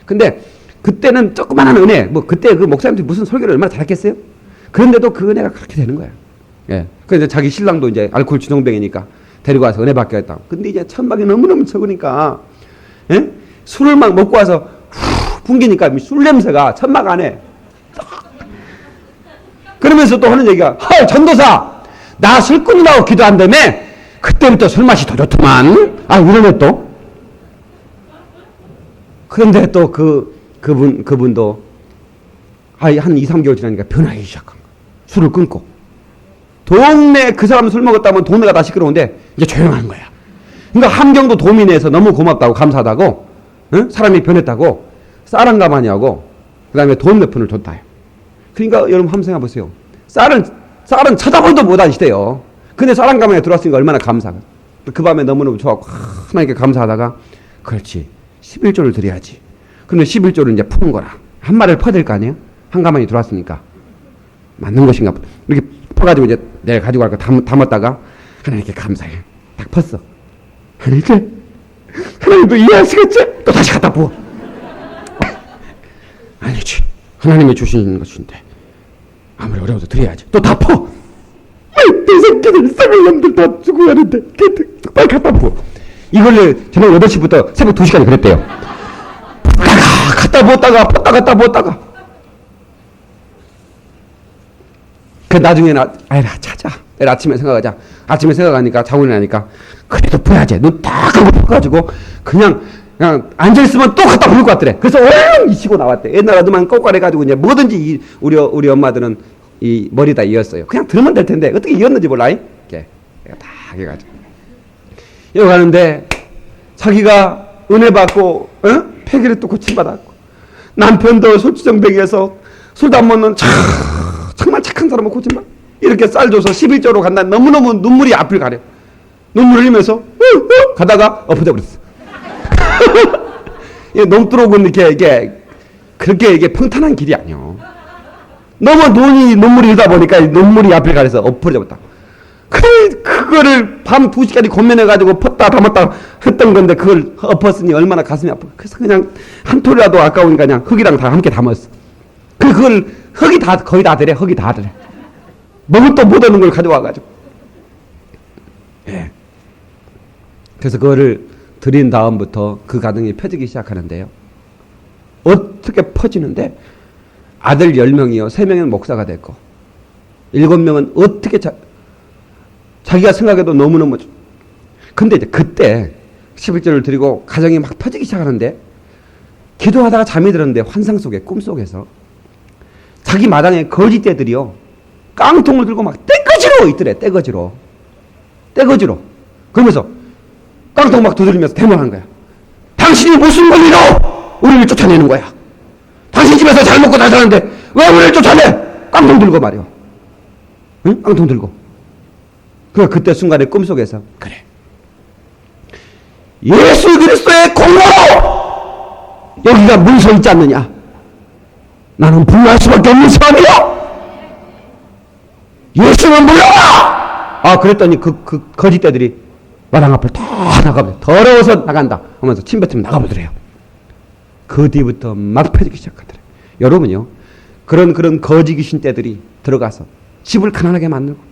근데 그때는 조그만한 은혜 뭐 그때 그 목사님들이 무슨 설교를 얼마나 잘했겠어요? 그런데도 그 은혜가 그렇게 되는 거야. 예. 그래서 자기 신랑도 이제 알코올 주정뱅이니까 데리고 와서 은혜 받겠다. 근데 이제 천막이 너무너무 적으니까 예? 술을 막 먹고 와서 후 풍기니까 술 냄새가 천막 안에 그러면서 또 하는 얘기가 전도사 나 술 끊으라고 기도한다며 그때부터 술 맛이 더 좋더만 이러네 또. 그런데 또 그분도 한 2, 3개월 지나니까 변하기 시작한 거야. 술을 끊고 동네 그 사람 술 먹었다면 동네가 다 시끄러운데 이제 조용한 거야. 그러니까 함경도 도민에서 너무 고맙다고 감사하다고 응? 사람이 변했다고 쌀 한 가마니 하고 그 다음에 돈 몇 푼을 줬다. 그러니까 여러분 한번 생각해 보세요. 쌀은 쳐다보도 못하시대요. 근데 쌀 한 가마니에 들어왔으니까 얼마나 감사가. 그 밤에 너무너무 좋아하고 하나님께 감사하다가 그렇지. 11조를 드려야지. 그러면 11조를 이제 푸는 거라. 한 마리를 퍼야 될 거 아니에요? 한 가만히 들어왔으니까. 맞는 것인가 보다. 이렇게 퍼가지고 이제 내가 가지고 갈 거 담았다가 하나님께 감사해. 딱 펐어. 하나님도 이해하시겠지? 또 다시 갖다 부어. 아니지. 하나님이 주시는 것인데 아무리 어려워도 드려야지. 또 다 퍼. 이 새끼들 썩을 놈들 다 주고 가는데 빨리 갖다 부어. 이걸 저녁 8시부터 새벽 2시까지 그랬대요. 갖다 부었다가 폈다 갖다 부었다가 그 나중에는 아이라 찾아. 내일 아침에 생각하자. 아침에 생각하니까 자고 일어나니까 그래도 부어야지. 눈 딱 감고 펴가지고 그냥 앉아있으면 또 갖다 부을 것 같더래. 그래서 얼른 이치고 나왔대. 옛날 아들만 꼬꼬해가지고 이제 뭐든지 우리 엄마들은 이 머리 다 이었어요. 그냥 들으면 될 텐데 어떻게 이었는지 몰라. 이렇게 다 해가지고 이어가는데 자기가 은혜 받고 폐기를 또 고침받았고 남편도 술주정뱅이에서 술도 안 먹는 정말 착한 사람은 고침받 이렇게 쌀 줘서 11조로 간다. 너무너무 눈물이 앞을 가려. 눈물 흘리면서 가다가 엎어져 버렸어. 놈두록은 이게 그렇게 이게 평탄한 길이 아니요. 너무 눈물이 흘다 보니까 눈물이 앞을 가려서 엎어져 버렸다. 그거를 밤 2시까지 고민해가지고 폈다 담았다 했던 건데 그걸 엎었으니 얼마나 가슴이 아파. 그래서 그냥 한 톨이라도 아까우니까 그냥 흙이랑 다 함께 담았어. 그걸 흙이 다 거의 다 되래. 흙이 다 되래. 먹을 또 못 얻는 걸 가져와가지고. 예. 그래서 그거를 드린 다음부터 그 가정이 펴지기 시작하는데요. 어떻게 퍼지는데 아들 10명이요. 3명은 목사가 됐고 7명은 어떻게 자기가 생각해도 너무너무 근데 이제 그때 11조를 드리고 가정이 막 퍼지기 시작하는데 기도하다가 잠이 들었는데 환상 속에 꿈속에서 자기 마당에 거지떼들이요 깡통을 들고 막 떼거지로 있더래. 떼거지로 그러면서 깡통 막 두드리면서 대모하는 거야. 당신이 무슨 권리로 우리를 쫓아내는 거야. 당신 집에서 잘 먹고 잘 사는데 왜 우리를 쫓아내. 깡통 들고 말이야. 응? 깡통 들고. 그때 순간에 꿈속에서 그래 예수 그리스도의 공로로 여기가 문서 있지 않느냐. 나는 분노할 수밖에 없는 사람이야. 예수는 물러와. 그랬더니 그 거짓대들이 마당 앞을 다 나가버려. 더러워서 나간다 하면서 침 뱉으면 나가버리더래요. 그 뒤부터 막 펴지기 시작하더래요. 여러분요 그런 거짓 귀신떼들이 들어가서 집을 가난하게 만들고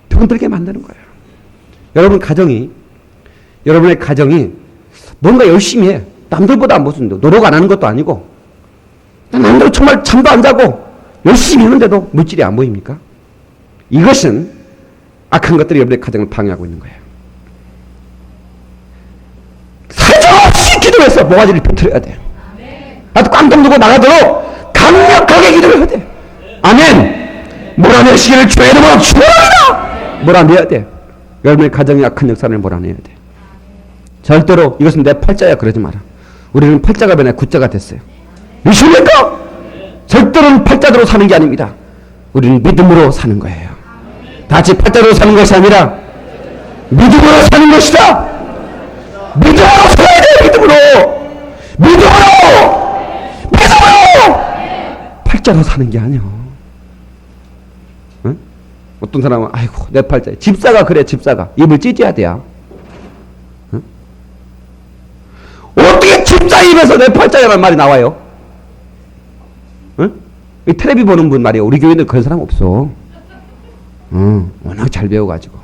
병들게 만드는 거예요. 여러분의 가정이 뭔가 열심히 해. 남들보다 무슨 노력 안 하는 것도 아니고 남들 정말 잠도 안 자고 열심히 하는데도 물질이 안 보입니까? 이것은 악한 것들이 여러분의 가정을 방해하고 있는 거예요. 사정없이 기도해서 모가지를 펴트려야 돼요. 아주 꽝통 두고 나가도록 강력하게 기도를 해야 돼. 아멘. 몰아내시기를 주의 이름으로 축원합니다. 몰아내야 돼. 여러분의 가정의 악한 역사를 몰아내야 돼. 절대로 이것은 내 팔자야 그러지 마라. 우리는 팔자가 변해 구자가 됐어요. 믿습니까? 절대로 팔자대로 사는 게 아닙니다. 우리는 믿음으로 사는 거예요. 다 같이 팔자대로 사는 것이 아니라 믿음으로 사는 것이다. 믿음으로 살아야 돼. 믿음으로 팔자로 사는 게 아니야. 응? 어떤 사람은 아이고 내 팔자. 집사가 그래. 집사가 입을 찢어야 돼요. 응? 어떻게 집사 입에서 내 팔자라는 말이 나와요? 응? 이 텔레비 보는 분 말이에요. 우리 교회는 그런 사람 없어. 워낙 잘 배워가지고.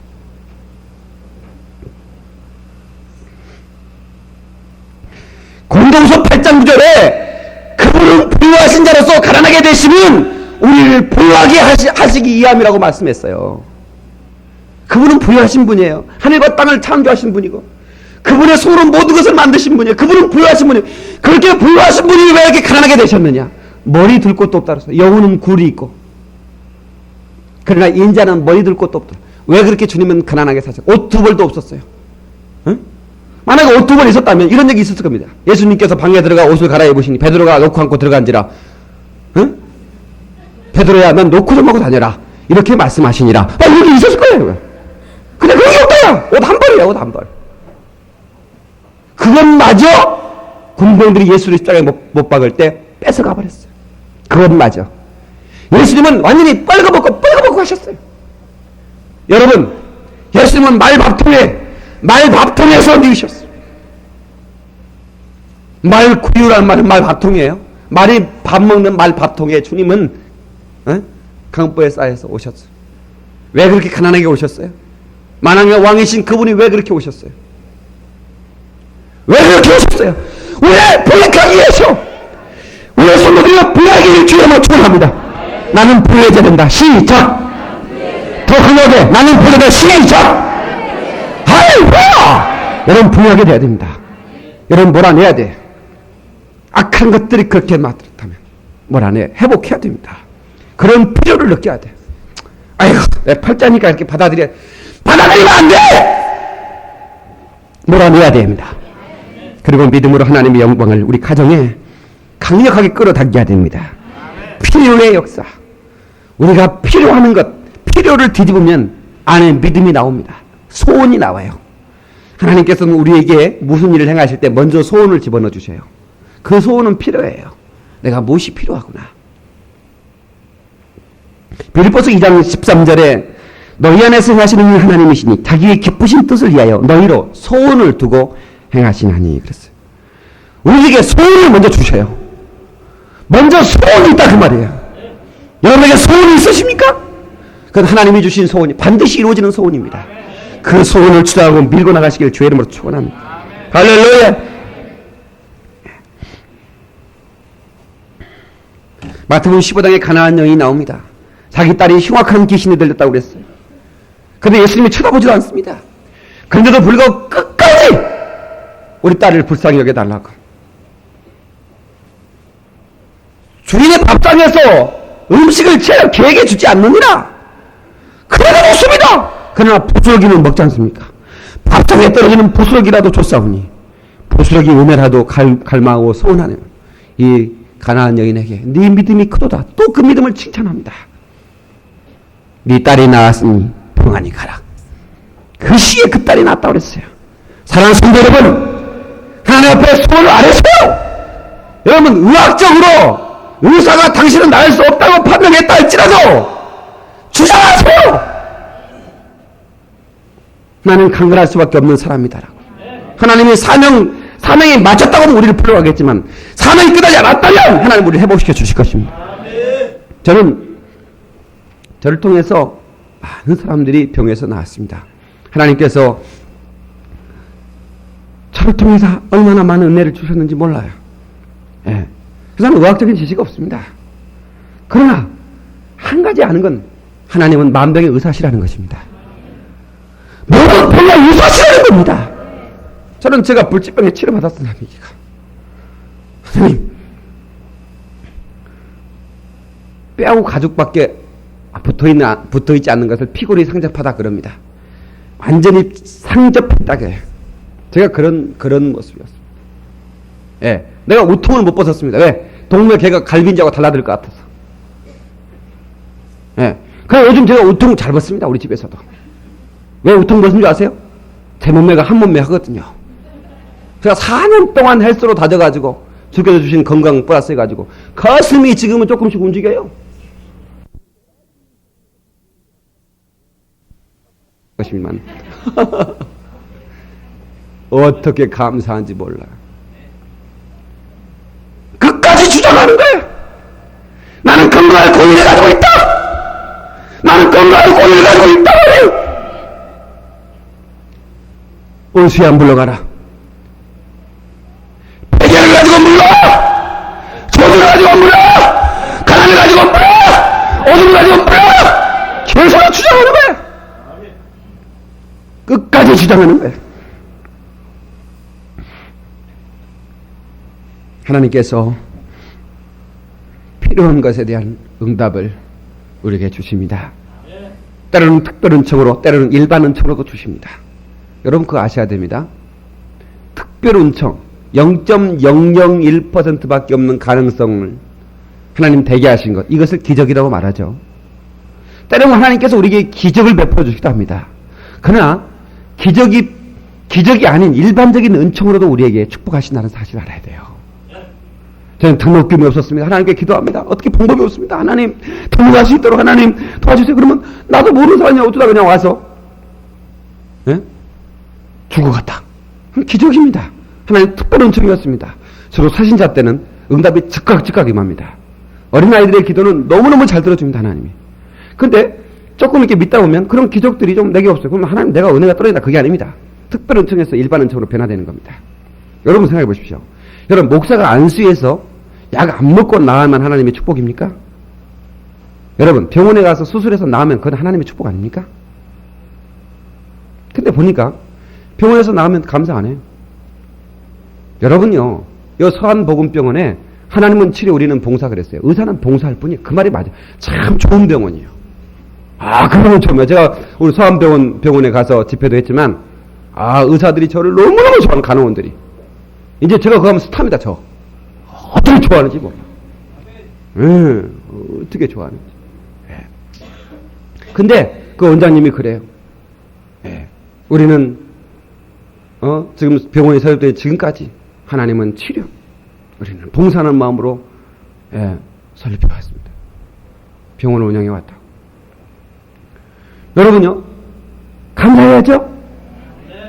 공동서 8장 9절에 그분은 부유하신 자로서 가난하게 되시면 우리를 부유하게 하시기 위함이라고 말씀했어요. 그분은 부유하신 분이에요. 하늘과 땅을 창조하신 분이고 그분의 손으로 모든 것을 만드신 분이에요. 그분은 부유하신 분이에요. 그렇게 부유하신 분이 왜 이렇게 가난하게 되셨느냐. 머리 들 곳도 없다 그랬어요. 영혼은 굴이 있고 그러나 인자는 머리 들 곳도 없다. 왜 그렇게 주님은 가난하게 사셨어요? 옷 두 벌도 없었어요. 응? 만약에 옷 두 벌 있었다면 이런 얘기 있었을 겁니다. 예수님께서 방에 들어가 옷을 갈아입으시니 베드로가 놓고 앉고 들어간지라. 응? 베드로야 넌 놓고 좀 하고 다녀라. 이렇게 말씀하시니라. 이렇게 있었을 거예요. 근데 그런 게 없다야. 옷 한 벌이야. 옷 한 벌. 그것마저 군병들이 예수를 십자가에 못 박을 때 뺏어가 버렸어요. 그것마저. 예수님은 완전히 빨가벗고 하셨어요. 여러분, 예수님은 말밥통에서 누우셨어요. 말구유라는 말은 말밥통이에요. 말이 밥 먹는 말밥통에 주님은 강보에 쌓여서 오셨어요. 왜 그렇게 가난하게 오셨어요? 만왕의 왕이신 그분이 왜 그렇게 오셨어요? 왜 그렇게 오셨어요? 왜 부역하기 위해서? 우리의 성도들이 부역하기를 주님으로 축원합니다. 나는 부여해야 된다. 시작. 더 강하게 나는 부여해야 시작. 할렐루야. 여러분 부여하게 돼야 됩니다. 여러분 몰아내야 돼. 악한 것들이 그렇게 맡았다면 몰아내 회복해야 됩니다. 그런 필요를 느껴야 돼. 아이고 내 팔자니까 이렇게 받아들이면 안 돼. 몰아내야 됩니다. 그리고 믿음으로 하나님의 영광을 우리 가정에 강력하게 끌어당겨야 됩니다. 필요의 역사. 우리가 필요하는 것, 필요를 뒤집으면 안에 믿음이 나옵니다. 소원이 나와요. 하나님께서는 우리에게 무슨 일을 행하실 때 먼저 소원을 집어넣어 주셔요. 그 소원은 필요해요. 내가 무엇이 필요하구나. 빌립보서 2장 13절에 너희 안에서 행하시는 하나님이시니 자기의 기쁘신 뜻을 위하여 너희로 소원을 두고 행하시나니 그랬어요. 우리에게 소원을 먼저 주셔요. 먼저 소원이 있다 그 말이에요. 여러분에게 소원이 있으십니까? 그건 하나님이 주신 소원이 반드시 이루어지는 소원입니다. 그 소원을 주장하고 밀고 나가시길 주의 이름으로 축원합니다. 할렐루야. 마태복음 15장에 가나안 여인이 나옵니다. 자기 딸이 흉악한 귀신이 들렸다고 그랬어요. 그런데 예수님이 쳐다보지도 않습니다. 그런데도 불구하고 끝까지 우리 딸을 불쌍히 여겨달라고. 주인의 밥상에서 음식을 채 개에게 주지 않느니라. 그래도 먹습니다. 그러나 부스러기는 먹지 않습니까? 밥상에 떨어지는 부스러기라도 줬사오니 부스러기 은혜라도 갈망하고 소원하는 이 가나안 여인에게 네 믿음이 크도다. 또 그 믿음을 칭찬합니다. 네 딸이 나았으니 평안히 가라. 그 시에 그 딸이 낳았다고 그랬어요. 사랑하는 성도 여러분, 하나님 앞에 소원을 안 했어요. 여러분 의학적으로 의사가 당신은 낳을 수 없다고 판명했다 할지라도 주장하세요. 나는 강건할 수밖에 없는 사람이다라고. 하나님이 사명에 맞췄다고 하면 우리를 풀어가겠지만 사명이 끝나지 않았다면 하나님 우리를 회복시켜 주실 것입니다. 저를 통해서 많은 사람들이 병에서 나았습니다. 하나님께서 저를 통해서 얼마나 많은 은혜를 주셨는지 몰라요. 예. 그 사람은 의학적인 지식이 없습니다. 그러나 한 가지 아는 건 하나님은 만병의 의사시라는 것입니다. 모든 병의 의사시라는 겁니다. 저는 제가 불치병에 치료받았던 사람이니까. 하나님, 뼈하고 가죽밖에 붙어있지 않는 것을 피골이 상접하다 그럽니다. 완전히 상접했다게. 제가 그런 모습이었습니다. 예. 내가 우통을 못 벗었습니다. 왜? 동물 개가 갈빈지하고 달라들 것 같아서. 예. 그래서 요즘 제가 우통 잘 벗습니다. 우리 집에서도. 왜 우통 벗은 줄 아세요? 제 몸매가 한 몸매 하거든요. 제가 4년 동안 헬스로 다져가지고 주께서 주신 건강 플러스 해가지고 가슴이 지금은 조금씩 움직여요. 것이만 어떻게 감사한지 몰라. 끝까지 주장하는 거야. 나는 건강할 권위를 가지고 있다. 나는 건강할 권위를 가지고 있다. 온수에 안 불러가라. 배경을 가지고 물러. 소주를 가지고 물러. 가난을 가지고 물러. 어둠을 가지고 물러. 계속 주장하는 거야. 끝까지 주장하는 거예요. 하나님께서 필요한 것에 대한 응답을 우리에게 주십니다. 때로는 특별 은총으로, 때로는 일반 은총으로도 주십니다. 여러분 그거 아셔야 됩니다. 특별 은총 0.001%밖에 없는 가능성을 하나님 되게 하신 것, 이것을 기적이라고 말하죠. 때로는 하나님께서 우리에게 기적을 베풀어 주시기도 합니다. 그러나 기적이 기적이 아닌 일반적인 은총으로도 우리에게 축복하신다는 사실을 알아야 돼요. 저는 등록금이 없었습니다. 하나님께 기도합니다. 어떻게 방법이 없습니다. 하나님 등록할 수 있도록 하나님 도와주세요. 그러면 나도 모르는 사람이 어쩌다 그냥 와서 죽어갔다. 기적입니다. 하나님 특별한 은총이었습니다. 서로 사신자 때는 응답이 즉각 임합니다. 어린아이들의 기도는 너무너무 잘 들어줍니다. 하나님이. 근데 조금 이렇게 믿다 보면 그런 기적들이 좀 내게 없어요. 그러면 하나님 내가 은혜가 떨어진다. 그게 아닙니다. 특별 은총에서 일반 은총으로 변화되는 겁니다. 여러분 생각해 보십시오. 여러분 목사가 안수해서 약 안 먹고 나으면 하나님의 축복입니까? 여러분 병원에 가서 수술해서 나으면 그건 하나님의 축복 아닙니까? 근데 보니까 병원에서 나으면 감사 안 해요. 여러분요, 이 서한복음병원에 하나님은 치료 우리는 봉사 그랬어요. 의사는 봉사할 뿐이에요. 그 말이 맞아요. 참 좋은 병원이에요. 그 병원 처음에 제가 우리 서한병원에 가서 집회도 했지만 의사들이 저를 너무너무 좋아하는 간호원들이 이제 제가 그거 하면 스타입니다. 저 어떻게 좋아하는지 몰라요. 어떻게 좋아하는지. 근데 그 원장님이 그래요. 우리는 지금 병원에 사역될 지금까지 하나님은 치료, 우리는 봉사하는 마음으로 설립해왔습니다. 병원을 운영해 왔다. 여러분요, 감사해야죠.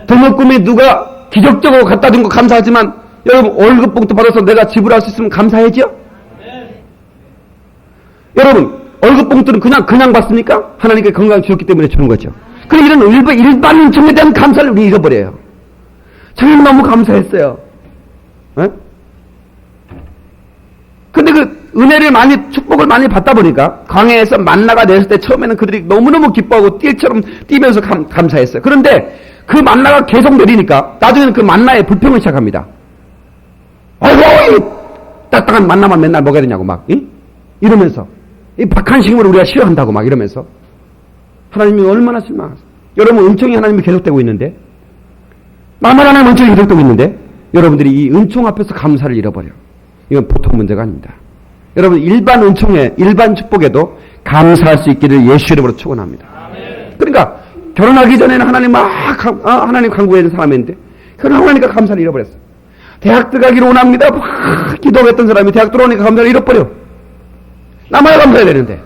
등록금이 누가 기적적으로 갖다 준 거 감사하지만 여러분 월급 봉투 받아서 내가 지불할 수 있으면 감사해야죠. 여러분 월급 봉투는 그냥 받습니까? 하나님께 건강 주셨기 때문에 주는 거죠. 그럼 이런 일반 은총에 대한 감사를 우리 잃어버려요. 저는 너무 감사했어요. 근데 그 은혜를 축복을 많이 받다 보니까 광야에서 만나가 내렸을 때 처음에는 그들이 너무너무 기뻐하고 띠처럼 뛰면서 감사했어요. 그런데 그 만나가 계속 내리니까 나중에는 그 만나에 불평을 시작합니다. 아이고, 딱딱한 만나만 맨날 먹어야 되냐고 이러면서 이 박한식물을 우리가 싫어한다고 이러면서 하나님이 얼마나 실망하세요. 여러분 은총이 하나님이 계속되고 있는데 나만 하나님 은총이 계속되고 있는데 여러분들이 이 은총 앞에서 감사를 잃어버려요. 이건 보통 문제가 아닙니다. 여러분 일반 은총에 일반 축복에도 감사할 수 있기를 예수 이름으로 축원합니다. 그러니까 결혼하기 전에는 하나님 간구했는 사람인데 결혼하니까 감사를 잃어버렸어요. 대학 들어가기를 원합니다. 기도했던 사람이 대학 들어오니까 감사를 잃어버려. 나만야 감사해야 되는데.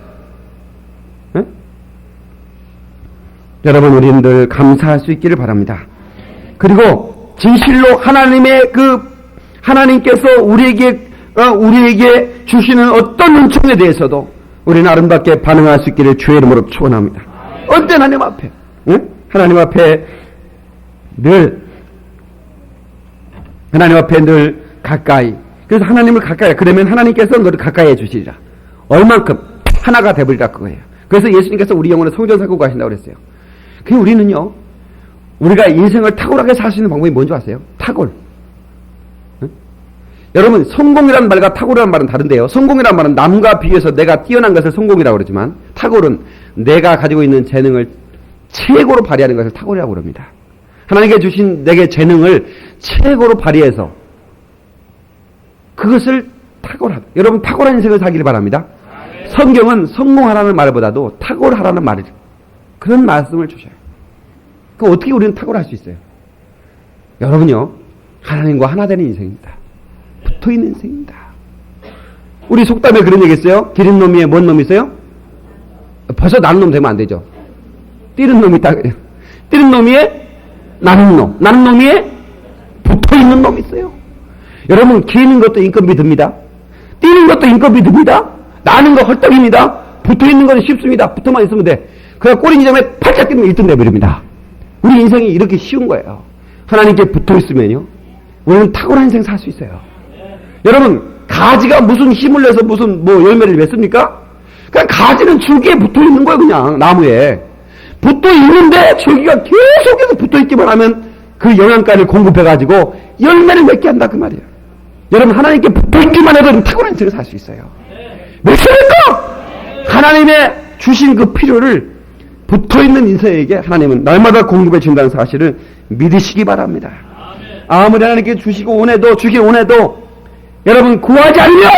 여러분 우리는 늘 감사할 수 있기를 바랍니다. 그리고 진실로 하나님께서 우리에게 주시는 어떤 은총에 대해서도 우리는 아름답게 반응할 수 있기를 주의 이름으로 축원합니다. 언제나 하나님 앞에, 하나님 앞에 늘 가까이. 그래서 하나님을 가까이. 그러면 하나님께서 너를 가까이 해주시리라. 얼만큼 하나가 되버리라 그거예요. 그래서 예수님께서 우리 영혼을 성전사고 가신다고 그랬어요. 그 우리는요, 우리가 인생을 탁월하게 살 수 있는 방법이 뭔지 아세요? 탁월. 여러분 성공이라는 말과 탁월이라는 말은 다른데요. 성공이라는 말은 남과 비교해서 내가 뛰어난 것을 성공이라고 그러지만 탁월은 내가 가지고 있는 재능을 최고로 발휘하는 것을 탁월이라고 그럽니다. 하나님께 주신 내게 재능을 최고로 발휘해서 그것을 탁월하다. 여러분 탁월한 인생을 살기를 바랍니다. 성경은 성공하라는 말보다도 탁월하라는 말이죠. 그런 말씀을 주셔요. 그럼 어떻게 우리는 탁월할 수 있어요? 여러분요, 하나님과 하나 되는 인생입니다. 붙어있는 인생입니다. 우리 속담에 그런 얘기 있어요. 기린 놈이에 뭔 놈이 있어요? 벌써 나는 놈 되면 안 되죠. 뛰는 놈이 있다 그래요. 뛰는 놈이에 나는 놈, 나는 놈이에 붙어있는 놈이 있어요. 여러분 기는 것도 인건비 듭니다. 뛰는 것도 인건비 듭니다. 나는 거 헐떡입니다. 붙어있는 것은 쉽습니다. 붙어만 있으면 돼. 그냥 꼬리 지점에 팔짝 뛰면 1등 되버립니다. 우리 인생이 이렇게 쉬운 거예요. 하나님께 붙어있으면요, 우리는 탁월한 인생 살 수 있어요. 여러분 가지가 무슨 힘을 내서 무슨 열매를 맺습니까? 그냥 가지는 줄기에 붙어있는 거예요. 그냥 나무에 붙어있는데 줄기가 계속해서 붙어있기만 하면 그 영양가를 공급해가지고 열매를 맺게 한다 그 말이에요. 여러분 하나님께 붙어있기만 해도 탁월한 인생을 살 수 있어요. 몇 살일까? 하나님의 주신 그 필요를 붙어있는 인생에게 하나님은 날마다 공급해 준다는 사실을 믿으시기 바랍니다. 아무리 하나님께 주시기 원해도 여러분 구하지 않으며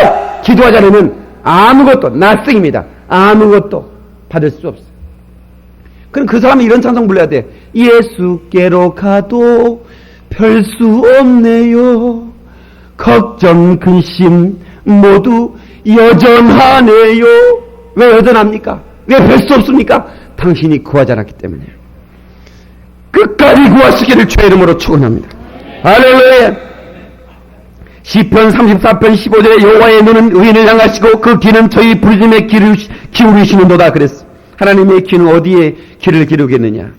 기도하지 않으면 아무것도 nothing입니다. 아무것도 받을 수 없어요. 그럼 그 사람이 이런 찬송 불러야 돼. 예수께로 가도 별 수 없네요. 걱정, 근심 모두 여전하네요. 왜 여전합니까? 왜 별 수 없습니까? 당신이 구하지 않았기 때문이에요. 끝까지 구하시기를 주의 이름으로 축원합니다. 할렐루야. 시편 34편 15절에 여호와의 눈은 의인을 향하시고 그 귀는 저희 부르짖음에 기울이시는도다 그랬어. 하나님의 귀는 어디에 귀를 기울이겠느냐?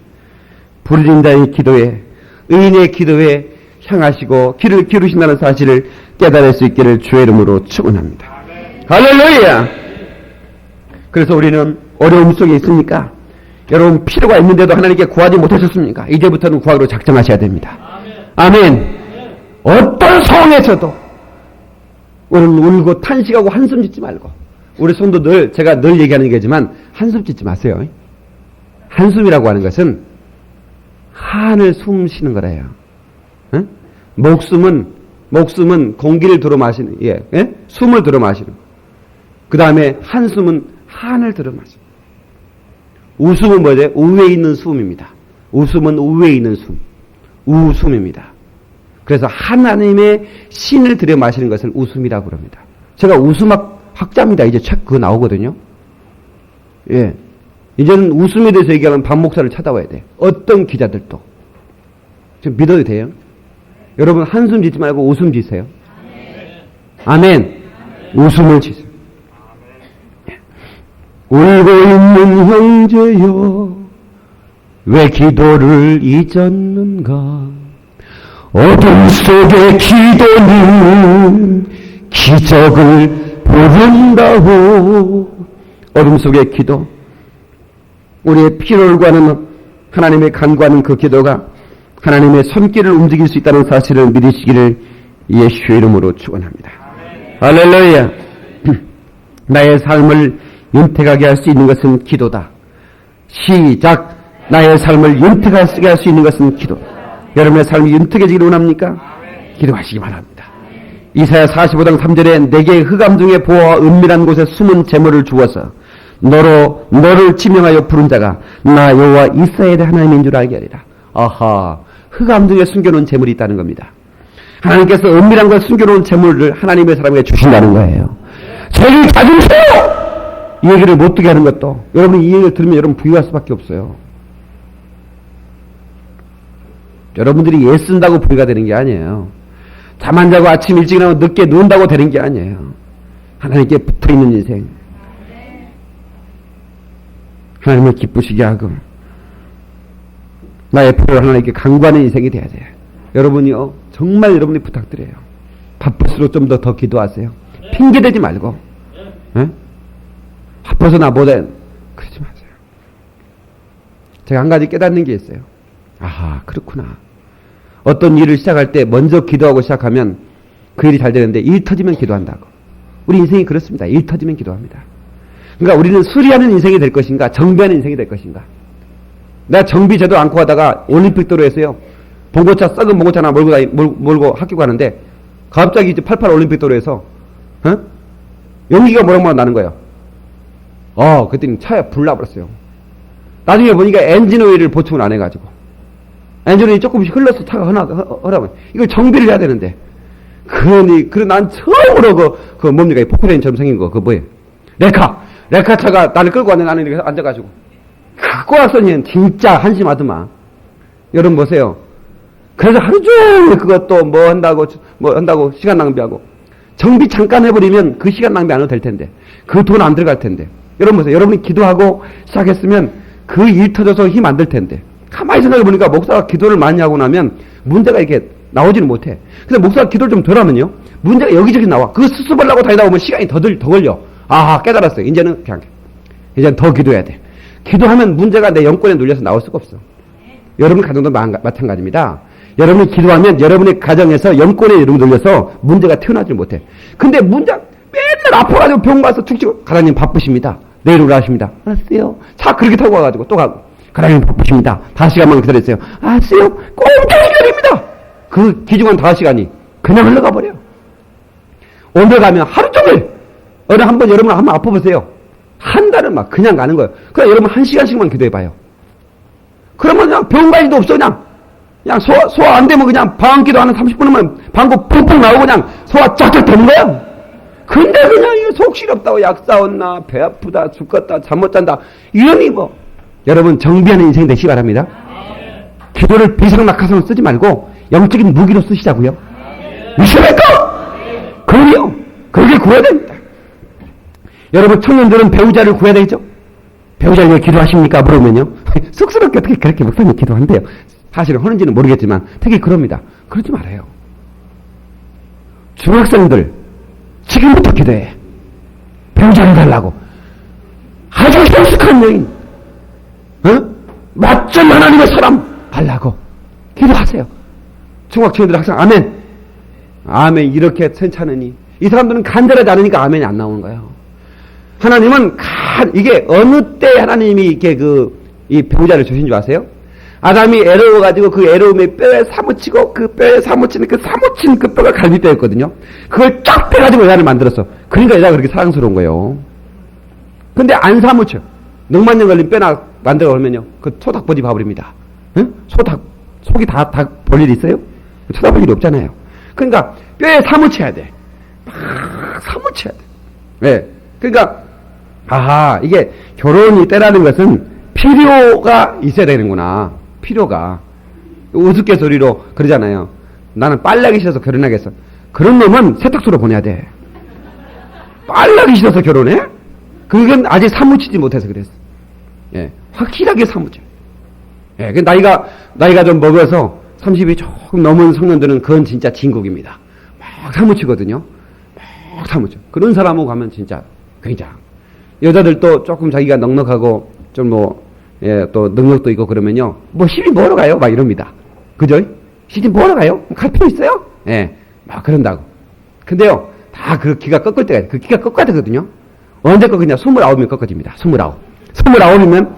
부르짖는 자의 기도에, 의인의 기도에 향하시고 귀를 기울이신다는 사실을 깨달을 수 있기를 주의 이름으로 축원합니다. 할렐루야. 그래서 우리는 어려움 속에 있습니까? 여러분 필요가 있는데도 하나님께 구하지 못하셨습니까? 이제부터는 구하기로 작정하셔야 됩니다. 아멘. 어떤 상황에서도 우리는 울고 탄식하고 한숨 짓지 말고, 우리 성도들 제가 늘 얘기하는 얘기지만 한숨 짓지 마세요. 한숨이라고 하는 것은 한을 숨 쉬는 거래요. 응? 목숨은 공기를 들어 마시는, 예? 숨을 들어 마시는. 그 다음에 한숨은 한을 들어 마시는. 웃음은 뭐죠? 우에 있는 숨입니다. 웃음은 우에 있는 숨. 우숨입니다. 그래서 하나님의 신을 들여 마시는 것을 웃음이라고 그럽니다. 제가 웃음학 학자입니다. 이제 책 그거 나오거든요. 예. 이제는 웃음에 대해서 얘기하면 박 목사를 찾아와야 돼. 어떤 기자들도. 좀 믿어도 돼요? 여러분 한숨 짓지 말고 웃음 지세요. 아멘. 웃음을 지세요. 울고 있는 형제여, 왜 기도를 잊었는가? 어둠 속의 기도는 기적을 부른다고. 어둠 속의 기도, 우리의 피로를 구하는, 하나님의 간구하는 그 기도가 하나님의 손길을 움직일 수 있다는 사실을 믿으시기를 예수의 이름으로 축원합니다. 할렐루야. 나의 삶을 윤택하게 할 수 있는 것은 기도다. 시작. 나의 삶을 윤택하게 할 수 있는 것은 기도다. 여러분의 삶이 윤택해지기를 원합니까? 기도하시기 바랍니다. 이사야 45장 3절에 내게 흑암 중에 보호와 은밀한 곳에 숨은 재물을 주어서 너를 지명하여 부른 자가 나 여호와 이스라엘의 하나님인 줄 알게 하리라. 아하, 흑암 중에 숨겨놓은 재물이 있다는 겁니다. 하나님께서 은밀한 곳에 숨겨놓은 재물을 하나님의 사람에게 주신다는 거예요. 저를 찾으세요! 이 얘기를 못 듣게 하는 것도, 여러분이 이 얘기를 들으면 여러분 부유할 수밖에 없어요. 여러분들이 예 쓴다고 부유가 되는 게 아니에요. 잠 안 자고 아침 일찍 일어나고 늦게 누운다고 되는 게 아니에요. 하나님께 붙어있는 인생, 하나님을 기쁘시게 하고 나의 필요를 하나님께 간구하는 인생이 돼야 돼요. 여러분이요, 정말 여러분이 부탁드려요. 바쁠수록 좀 더 기도하세요. 핑계대지 말고. 에? 바빠서 나 못해, 그러지 마세요. 제가 한 가지 깨닫는 게 있어요. 아하, 그렇구나. 어떤 일을 시작할 때 먼저 기도하고 시작하면 그 일이 잘 되는데, 일 터지면 기도한다고. 우리 인생이 그렇습니다. 일 터지면 기도합니다. 그러니까 우리는 수리하는 인생이 될 것인가, 정비하는 인생이 될 것인가. 내가 정비 제도 않고 하다가 올림픽도로에서요, 봉고차, 썩은 봉고차 하나 몰고 학교 가는데 갑자기 이제 88 올림픽도로에서 연기가 모락모락 나는 거예요. 그랬더니 차에 불 나버렸어요. 나중에 보니까 엔진 오일을 보충을 안 해가지고 엔진 오일이 조금씩 흘러서 차가 허나면 이걸 정비를 해야 되는데, 그래 난 처음으로 뭡니까, 이 포크레인처럼 생긴 거, 뭐예요? 레카 차가 나를 끌고 왔는데 나는 이렇게 앉아가지고 꼬락서니는 진짜 한심하더만. 여러분 보세요. 그래서 하루 종일 그것도 뭐 한다고 시간 낭비하고, 정비 잠깐 해버리면 그 시간 낭비 안 해도 될 텐데, 그 돈 안 들어갈 텐데. 여러분 보세요. 여러분이 기도하고 시작했으면 그 일 터져서 힘 안 들 텐데. 가만히 생각해 보니까 목사가 기도를 많이 하고 나면 문제가 이렇게 나오지는 못해. 근데 목사가 기도를 좀 덜 하면요, 문제가 여기저기 나와. 그거 수습하려고 다니다 보면 시간이 더 걸려. 아하, 깨달았어요. 이제는 더 기도해야 돼. 기도하면 문제가 내 영권에 눌려서 나올 수가 없어. 여러분 가정도 마찬가지입니다. 여러분이 기도하면 여러분의 가정에서 영권에 눌려서 문제가 튀어나오지 못해. 근데 맨날 아파가지고 병원 가서 툭 치고, 가장님 바쁘십니다. 내일 오라 하십니다. 알았어요. 차 그렇게 타고 와가지고 또 가고, 가장님 바쁘십니다. 5시간만 기다렸어요. 알았어요. 꼼짝이 기다립니다. 그 기중한 5시간이 그냥 흘러가 버려. 오늘 가면 하루 종일, 여러분 한번 아파보세요. 한 달은 막 그냥 가는 거예요. 그냥 여러분 1시간씩만 기도해봐요. 그러면 그냥 병원 갈 일도 없어. 그냥 그냥 소화 안 되면 그냥 방언기도 하는 30분이면 방구 punkpunk 나오고 그냥 소화 쫙쫙 되는 거야. 근데 그냥 속 시렵다고 약 싸웠나, 배 아프다, 죽겠다, 잠 못 잔다, 이러니 뭐. 여러분, 정비하는 인생 되시기 바랍니다. 기도를 비상낙하산으로 쓰지 말고 영적인 무기로 쓰시자고요. 믿습니까? 그럼요. 그렇게 구해야 됩니다. 여러분, 청년들은 배우자를 구해야 되죠? 배우자를 왜 기도하십니까? 물으면요. 쑥스럽게 어떻게 그렇게 목사님 기도한대요. 사실은 하는지는 모르겠지만 특히 그럽니다. 그러지 말아요. 중학생들 지금부터 기도해. 배우자를 달라고. 아주 성숙한 여인, 맞점 하나님의 사람 달라고 기도하세요. 중학생들 학생 아멘. 아멘. 이렇게 괜찮으니 이 사람들은 간절하지 않으니까 아멘이 안 나오는 거예요. 하나님은 이게 어느 때 하나님이 이렇게 이 배우자를 주신 줄 아세요? 아담이 애로워가지고 그 애로움에 뼈에 사무치고 그 뼈에 사무치는 그 사무친 그 뼈가 갈비뼈였거든요. 그걸 쫙 빼가지고 여자를 만들었어. 그러니까 여자가 그렇게 사랑스러운 거예요. 근데 안 사무쳐. 넉만년 걸린 뼈나 만들어 오면요. 그 소닭버지 봐버립니다. 응? 속이 다 볼 일이 있어요? 쳐다볼 일이 없잖아요. 그러니까 뼈에 사무쳐야 돼. 막 사무쳐야 돼. 네. 그러니까 이게 결혼이 때라는 것은 필요가 있어야 되는구나. 필요가. 우스갯소리로 그러잖아요. 나는 빨래하기 싫어서 결혼하겠어. 그런 놈은 세탁소로 보내야 돼. 빨래하기 싫어서 결혼해? 그건 아직 사무치지 못해서 그랬어. 예, 확실하게 사무쳐. 예, 그 나이가 좀 먹어서 30이 조금 넘은 청년들은 그건 진짜 진국입니다. 막 사무치거든요. 막 사무쳐. 그런 사람하고 가면 진짜 굉장히. 여자들도 조금 자기가 넉넉하고 좀 또 능력도 있고 그러면요. 시집 뭐하러 가요? 막 이럽니다. 그죠? 시집 뭐하러 가요? 갈 필요 있어요? 예, 막 그런다고. 근데요, 다 그 기가 꺾을 때가 있어요. 그 기가 꺾어야 되거든요. 언제 꺾으냐? 29이면 꺾어집니다. 29이면,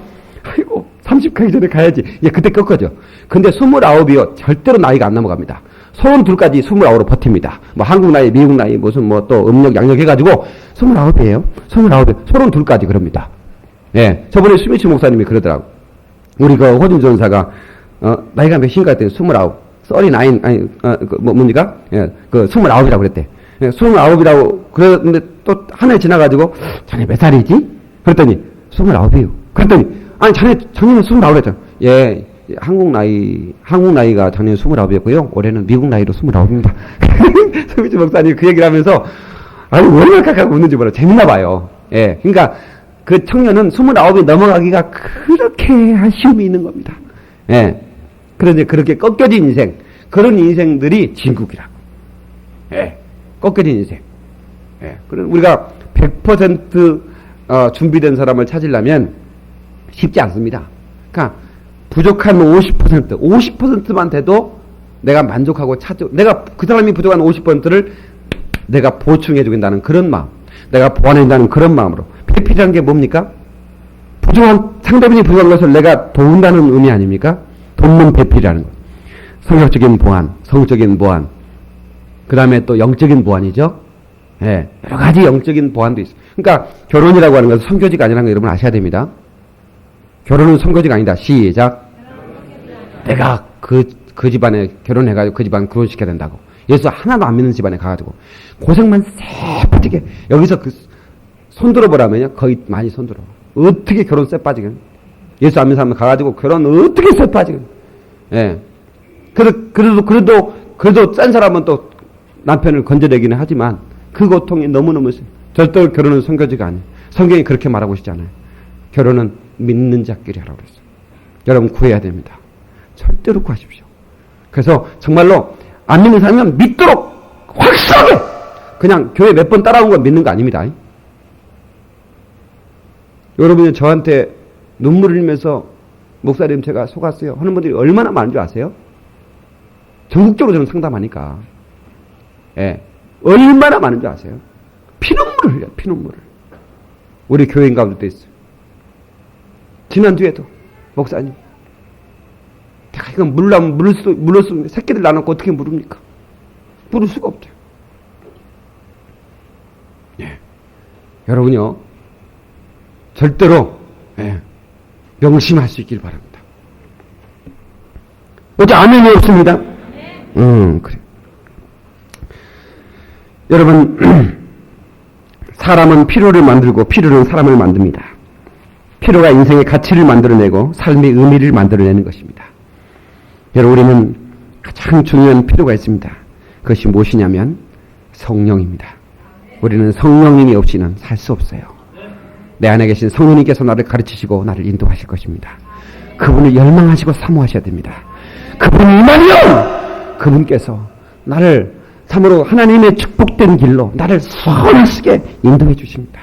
아이고, 30 가기 전에 가야지. 예, 그때 꺾어져. 근데 29이요, 절대로 나이가 안 넘어갑니다. 32까지 29으로 버팁니다. 한국 나이, 미국 나이, 무슨 또 음력, 양력 해가지고, 29이에요. 29, 32까지 그럽니다. 예, 저번에 수미치 목사님이 그러더라고. 우리 호준 전사가, 나이가 몇인가 했더니 29, 39, 뭡니까? 예, 29이라고 그랬대. 예, 29이라고 그랬는데 또 한 해 지나가지고, 자네 몇 살이지? 그랬더니, 29이요. 그랬더니, 아니, 작년에 29이랬잖아. 예, 한국 나이가 작년에 29이었고요. 올해는 미국 나이로 29입니다. 수미치 목사님이 그 얘기를 하면서, 아니, 왜 이렇게 깎아 웃는지 몰라. 재밌나 봐요. 예, 그러니까, 그 청년은 29이 넘어가기가 그렇게 아쉬움이 있는 겁니다. 예. 그런데 그렇게 꺾여진 인생, 그런 인생들이 진국이라고. 예. 꺾여진 인생. 예. 그럼 우리가 100% 준비된 사람을 찾으려면 쉽지 않습니다. 그러니까 부족한 50%만 돼도 내가 만족하고 내가 그 사람이 부족한 50%를 내가 보충해 주겠다는 그런 마음, 내가 보완해준다는 그런 마음으로. 배필이라는 게 뭡니까? 상대방이 부족한 것을 내가 도운다는 의미 아닙니까? 돕는 배필이라는 것. 성격적인 보완, 성적인 보완, 그 다음에 또 영적인 보완이죠. 예, 여러 가지 영적인 보완도 있어요. 그러니까 결혼이라고 하는 것은 선교지가 아니라는 거 여러분 아셔야 됩니다. 결혼은 선교지가 아니다. 시작. 내가 그 집안에 결혼해가지고 그 집안 구원시켜야 된다고. 예수 하나도 안 믿는 집안에 가가지고 고생만 새빠지게 여기서 손들어 보라면요. 거의 많이 손들어. 어떻게 결혼 쎄 빠지겠? 예수 안 믿는 사람 가가지고 결혼 어떻게 쎄 빠지겠? 예. 그래도 짠 사람은 또 남편을 건져내기는 하지만 그 고통이 너무너무 세. 절대로 결혼은 선교지가 아니에요. 성경이 그렇게 말하고 있잖아요. 결혼은 믿는 자끼리 하라고 그랬어요. 여러분 구해야 됩니다. 절대로 구하십시오. 그래서 정말로 안 믿는 사람은 믿도록 확실하게 그냥 교회 몇 번 따라온 건 믿는 거 아닙니다. 여러분이 저한테 눈물 흘리면서 목사님 제가 속았어요 하는 분들이 얼마나 많은 줄 아세요? 전국적으로 저는 상담하니까. 예. 얼마나 많은 줄 아세요? 피눈물을 흘려요. 피눈물을. 우리 교인 가운데도 있어요. 지난주에도 목사님 내가 이건 물을 수 새끼들 나눠놓고 어떻게 물습니까? 물을 수가 없죠. 예. 여러분요 절대로 명심할 수 있길 바랍니다. 어째 아멘이 없습니다. 그래. 여러분, 사람은 필요를 만들고 필요는 사람을 만듭니다. 필요가 인생의 가치를 만들어내고 삶의 의미를 만들어내는 것입니다. 여러분, 우리는 가장 중요한 필요가 있습니다. 그것이 무엇이냐면 성령입니다. 우리는 성령님이 없이는 살 수 없어요. 내 안에 계신 성령님께서 나를 가르치시고 나를 인도하실 것입니다. 그분을 열망하시고 사모하셔야 됩니다. 그분이 임하면 그분께서 나를 참으로 하나님의 축복된 길로 나를 선하시게 인도해 주십니다.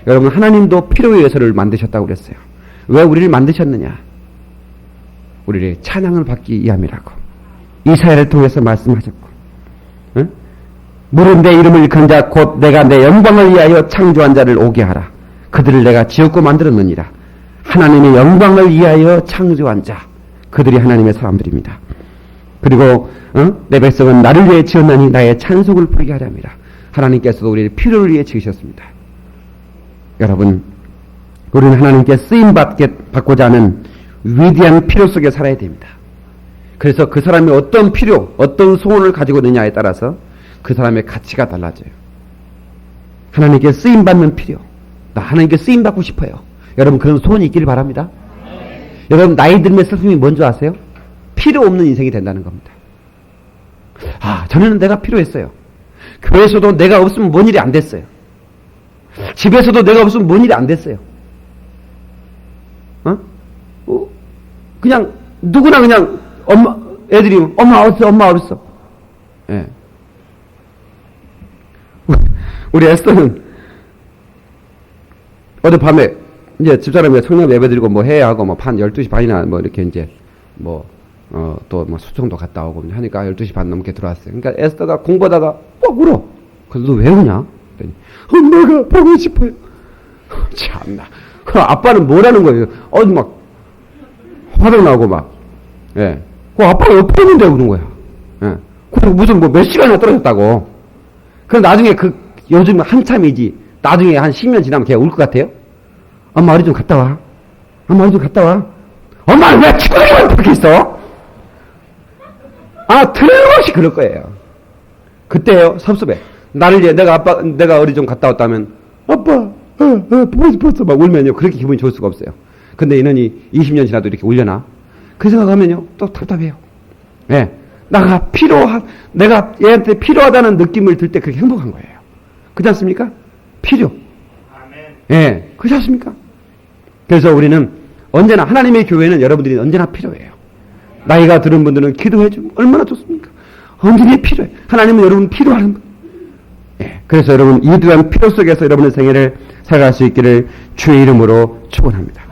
여러분, 하나님도 필요의 요소를 만드셨다고 그랬어요. 왜 우리를 만드셨느냐? 우리를 찬양을 받기 위함이라고 이사야를 통해서 말씀하셨고, 응? 물은 내 이름을 일컫는 자 곧 내가 내 영광을 위하여 창조한 자를 오게 하라. 그들을 내가 지었고 만들었느니라. 하나님의 영광을 위하여 창조한 자, 그들이 하나님의 사람들입니다. 그리고 내 백성은 나를 위해 지었나니 나의 찬송을 부르게 하려 합니다. 하나님께서도 우리의 필요를 위해 지으셨습니다. 여러분, 우리는 하나님께 쓰임받고자 하는 위대한 필요 속에 살아야 됩니다. 그래서 그 사람이 어떤 필요, 어떤 소원을 가지고 있느냐에 따라서 그 사람의 가치가 달라져요. 하나님께 쓰임받는 필요, 나 하나님께 쓰임받고 싶어요. 여러분, 그런 소원이 있기를 바랍니다. 여러분, 나이 들면 슬픔이 뭔지 아세요? 필요 없는 인생이 된다는 겁니다. 전에는 내가 필요했어요. 교회에서도 내가 없으면 뭔 일이 안 됐어요. 집에서도 내가 없으면 뭔 일이 안 됐어요. 그냥 누구나 그냥 애들이 엄마 어딨어, 엄마 어딨어. 예. 우리 에스터는 어젯밤에 이제 집사람이 성령 예배 드리고 뭐 해야 하고 뭐 한 12시 반이나 뭐 이렇게 이제 또 수청도 갔다 오고 하니까 12시 반 넘게 들어왔어요. 그러니까 에스터가 공부하다가 꼭 울어. 그래서 너 왜 우냐? 그랬더니 엄마가 보고 싶어요. 참나. 아빠는 뭐라는 거예요? 막 화병 나고 막. 예. 그 아빠가 옆에 있는데 우는 거야. 예. 그리고 무슨 몇 시간이나 떨어졌다고. 그럼 나중에 요즘 한참이지. 나중에 한 10년 지나면 걔가 울 것 같아요? 엄마 어디 좀 갔다 와. 엄마 어디 좀 갔다 와. 엄마는 왜 친구들이랑 그렇게 있어? 틀림없이 그럴 거예요. 그때요, 섭섭해. 나를 위해 내가 어디 좀 갔다 왔다면, 아빠, 보고 싶었어. 막 울면요. 그렇게 기분이 좋을 수가 없어요. 근데 이놈이 20년 지나도 이렇게 울려나? 그 생각하면요, 또 답답해요. 예. 내가 얘한테 필요하다는 느낌을 들 때 그렇게 행복한 거예요. 그렇지 않습니까? 필요. 예. 그렇지 않습니까? 그래서 우리는 언제나, 하나님의 교회는 여러분들이 언제나 필요해요. 나이가 들은 분들은 기도해주면 얼마나 좋습니까? 언제나 필요해. 하나님은 여러분 필요하는 분. 예. 그래서 여러분, 이러한 필요 속에서 여러분의 생애를 살아갈 수 있기를 주의 이름으로 축원합니다.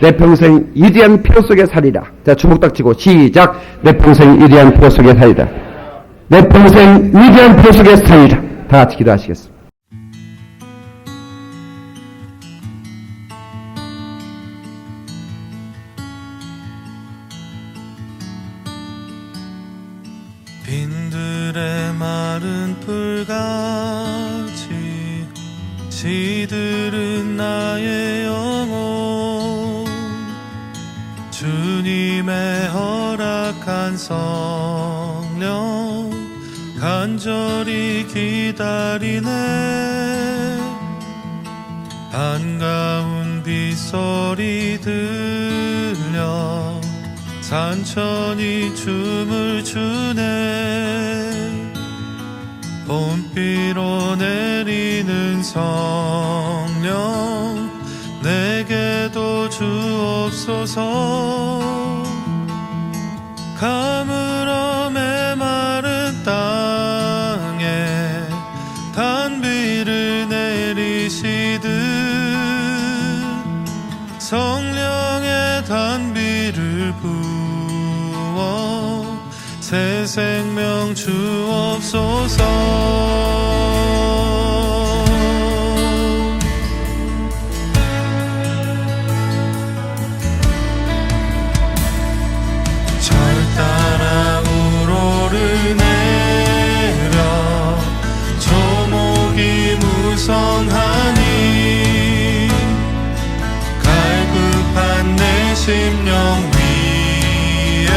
내 평생 위대한 필요 속에 살리라. 자, 주먹 딱 치고 시작. 내 평생 위대한 필요 속에 살리라. 내 평생 위대한 필요 속에 살리라. 다 같이 기도하시겠습니다. 빈들의 마른 풀같이 시들은 나의 영혼 주님의 허락한 성령 간절히 기다리네 반가운 빗소리 들려 산천이 춤을 추네 봄비로 내리는 성령 내게도 주옵소서 가물어 메마른 땅에 단비를 내리시듯 성령의 단비를 부어 새 생명 주옵소서 무성하니 갈급한 내 심령 위에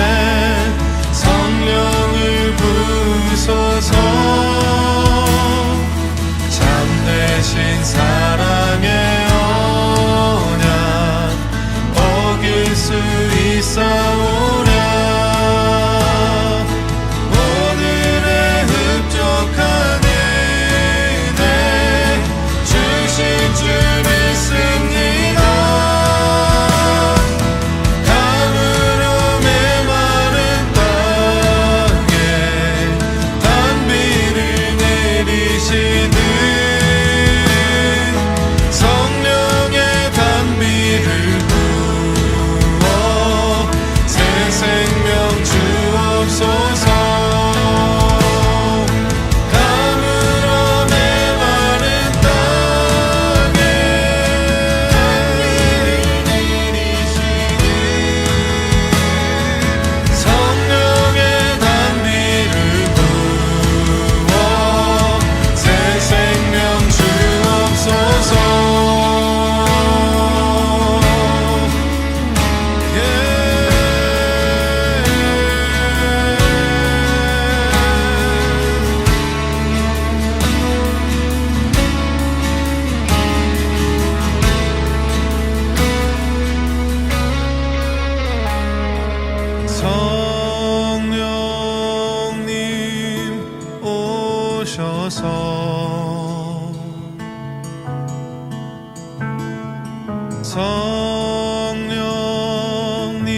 성령님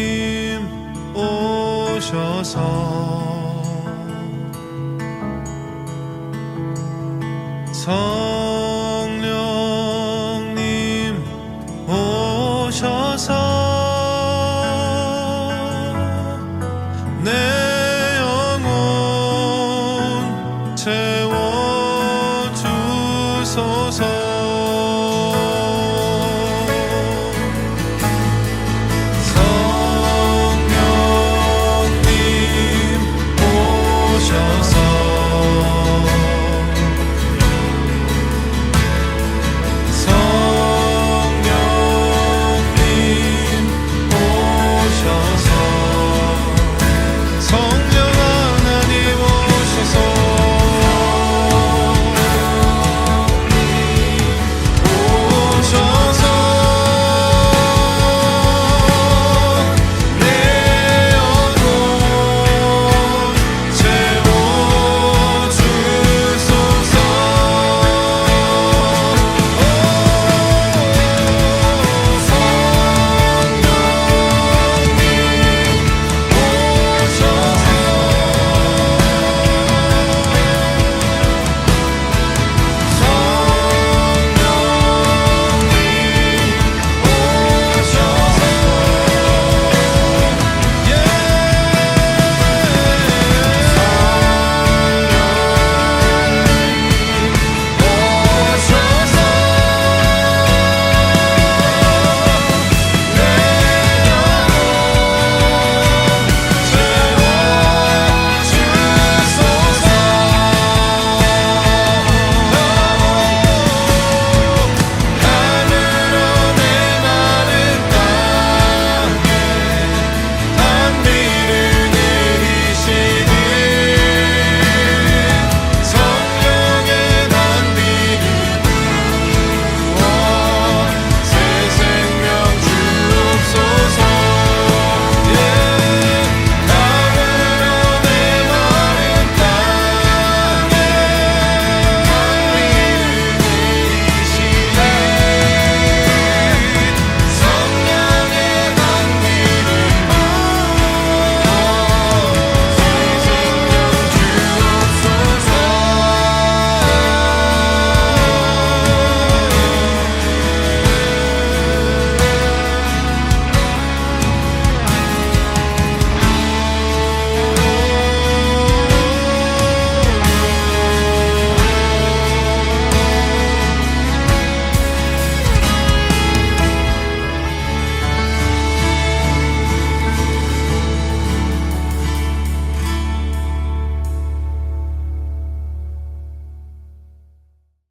오셔서 성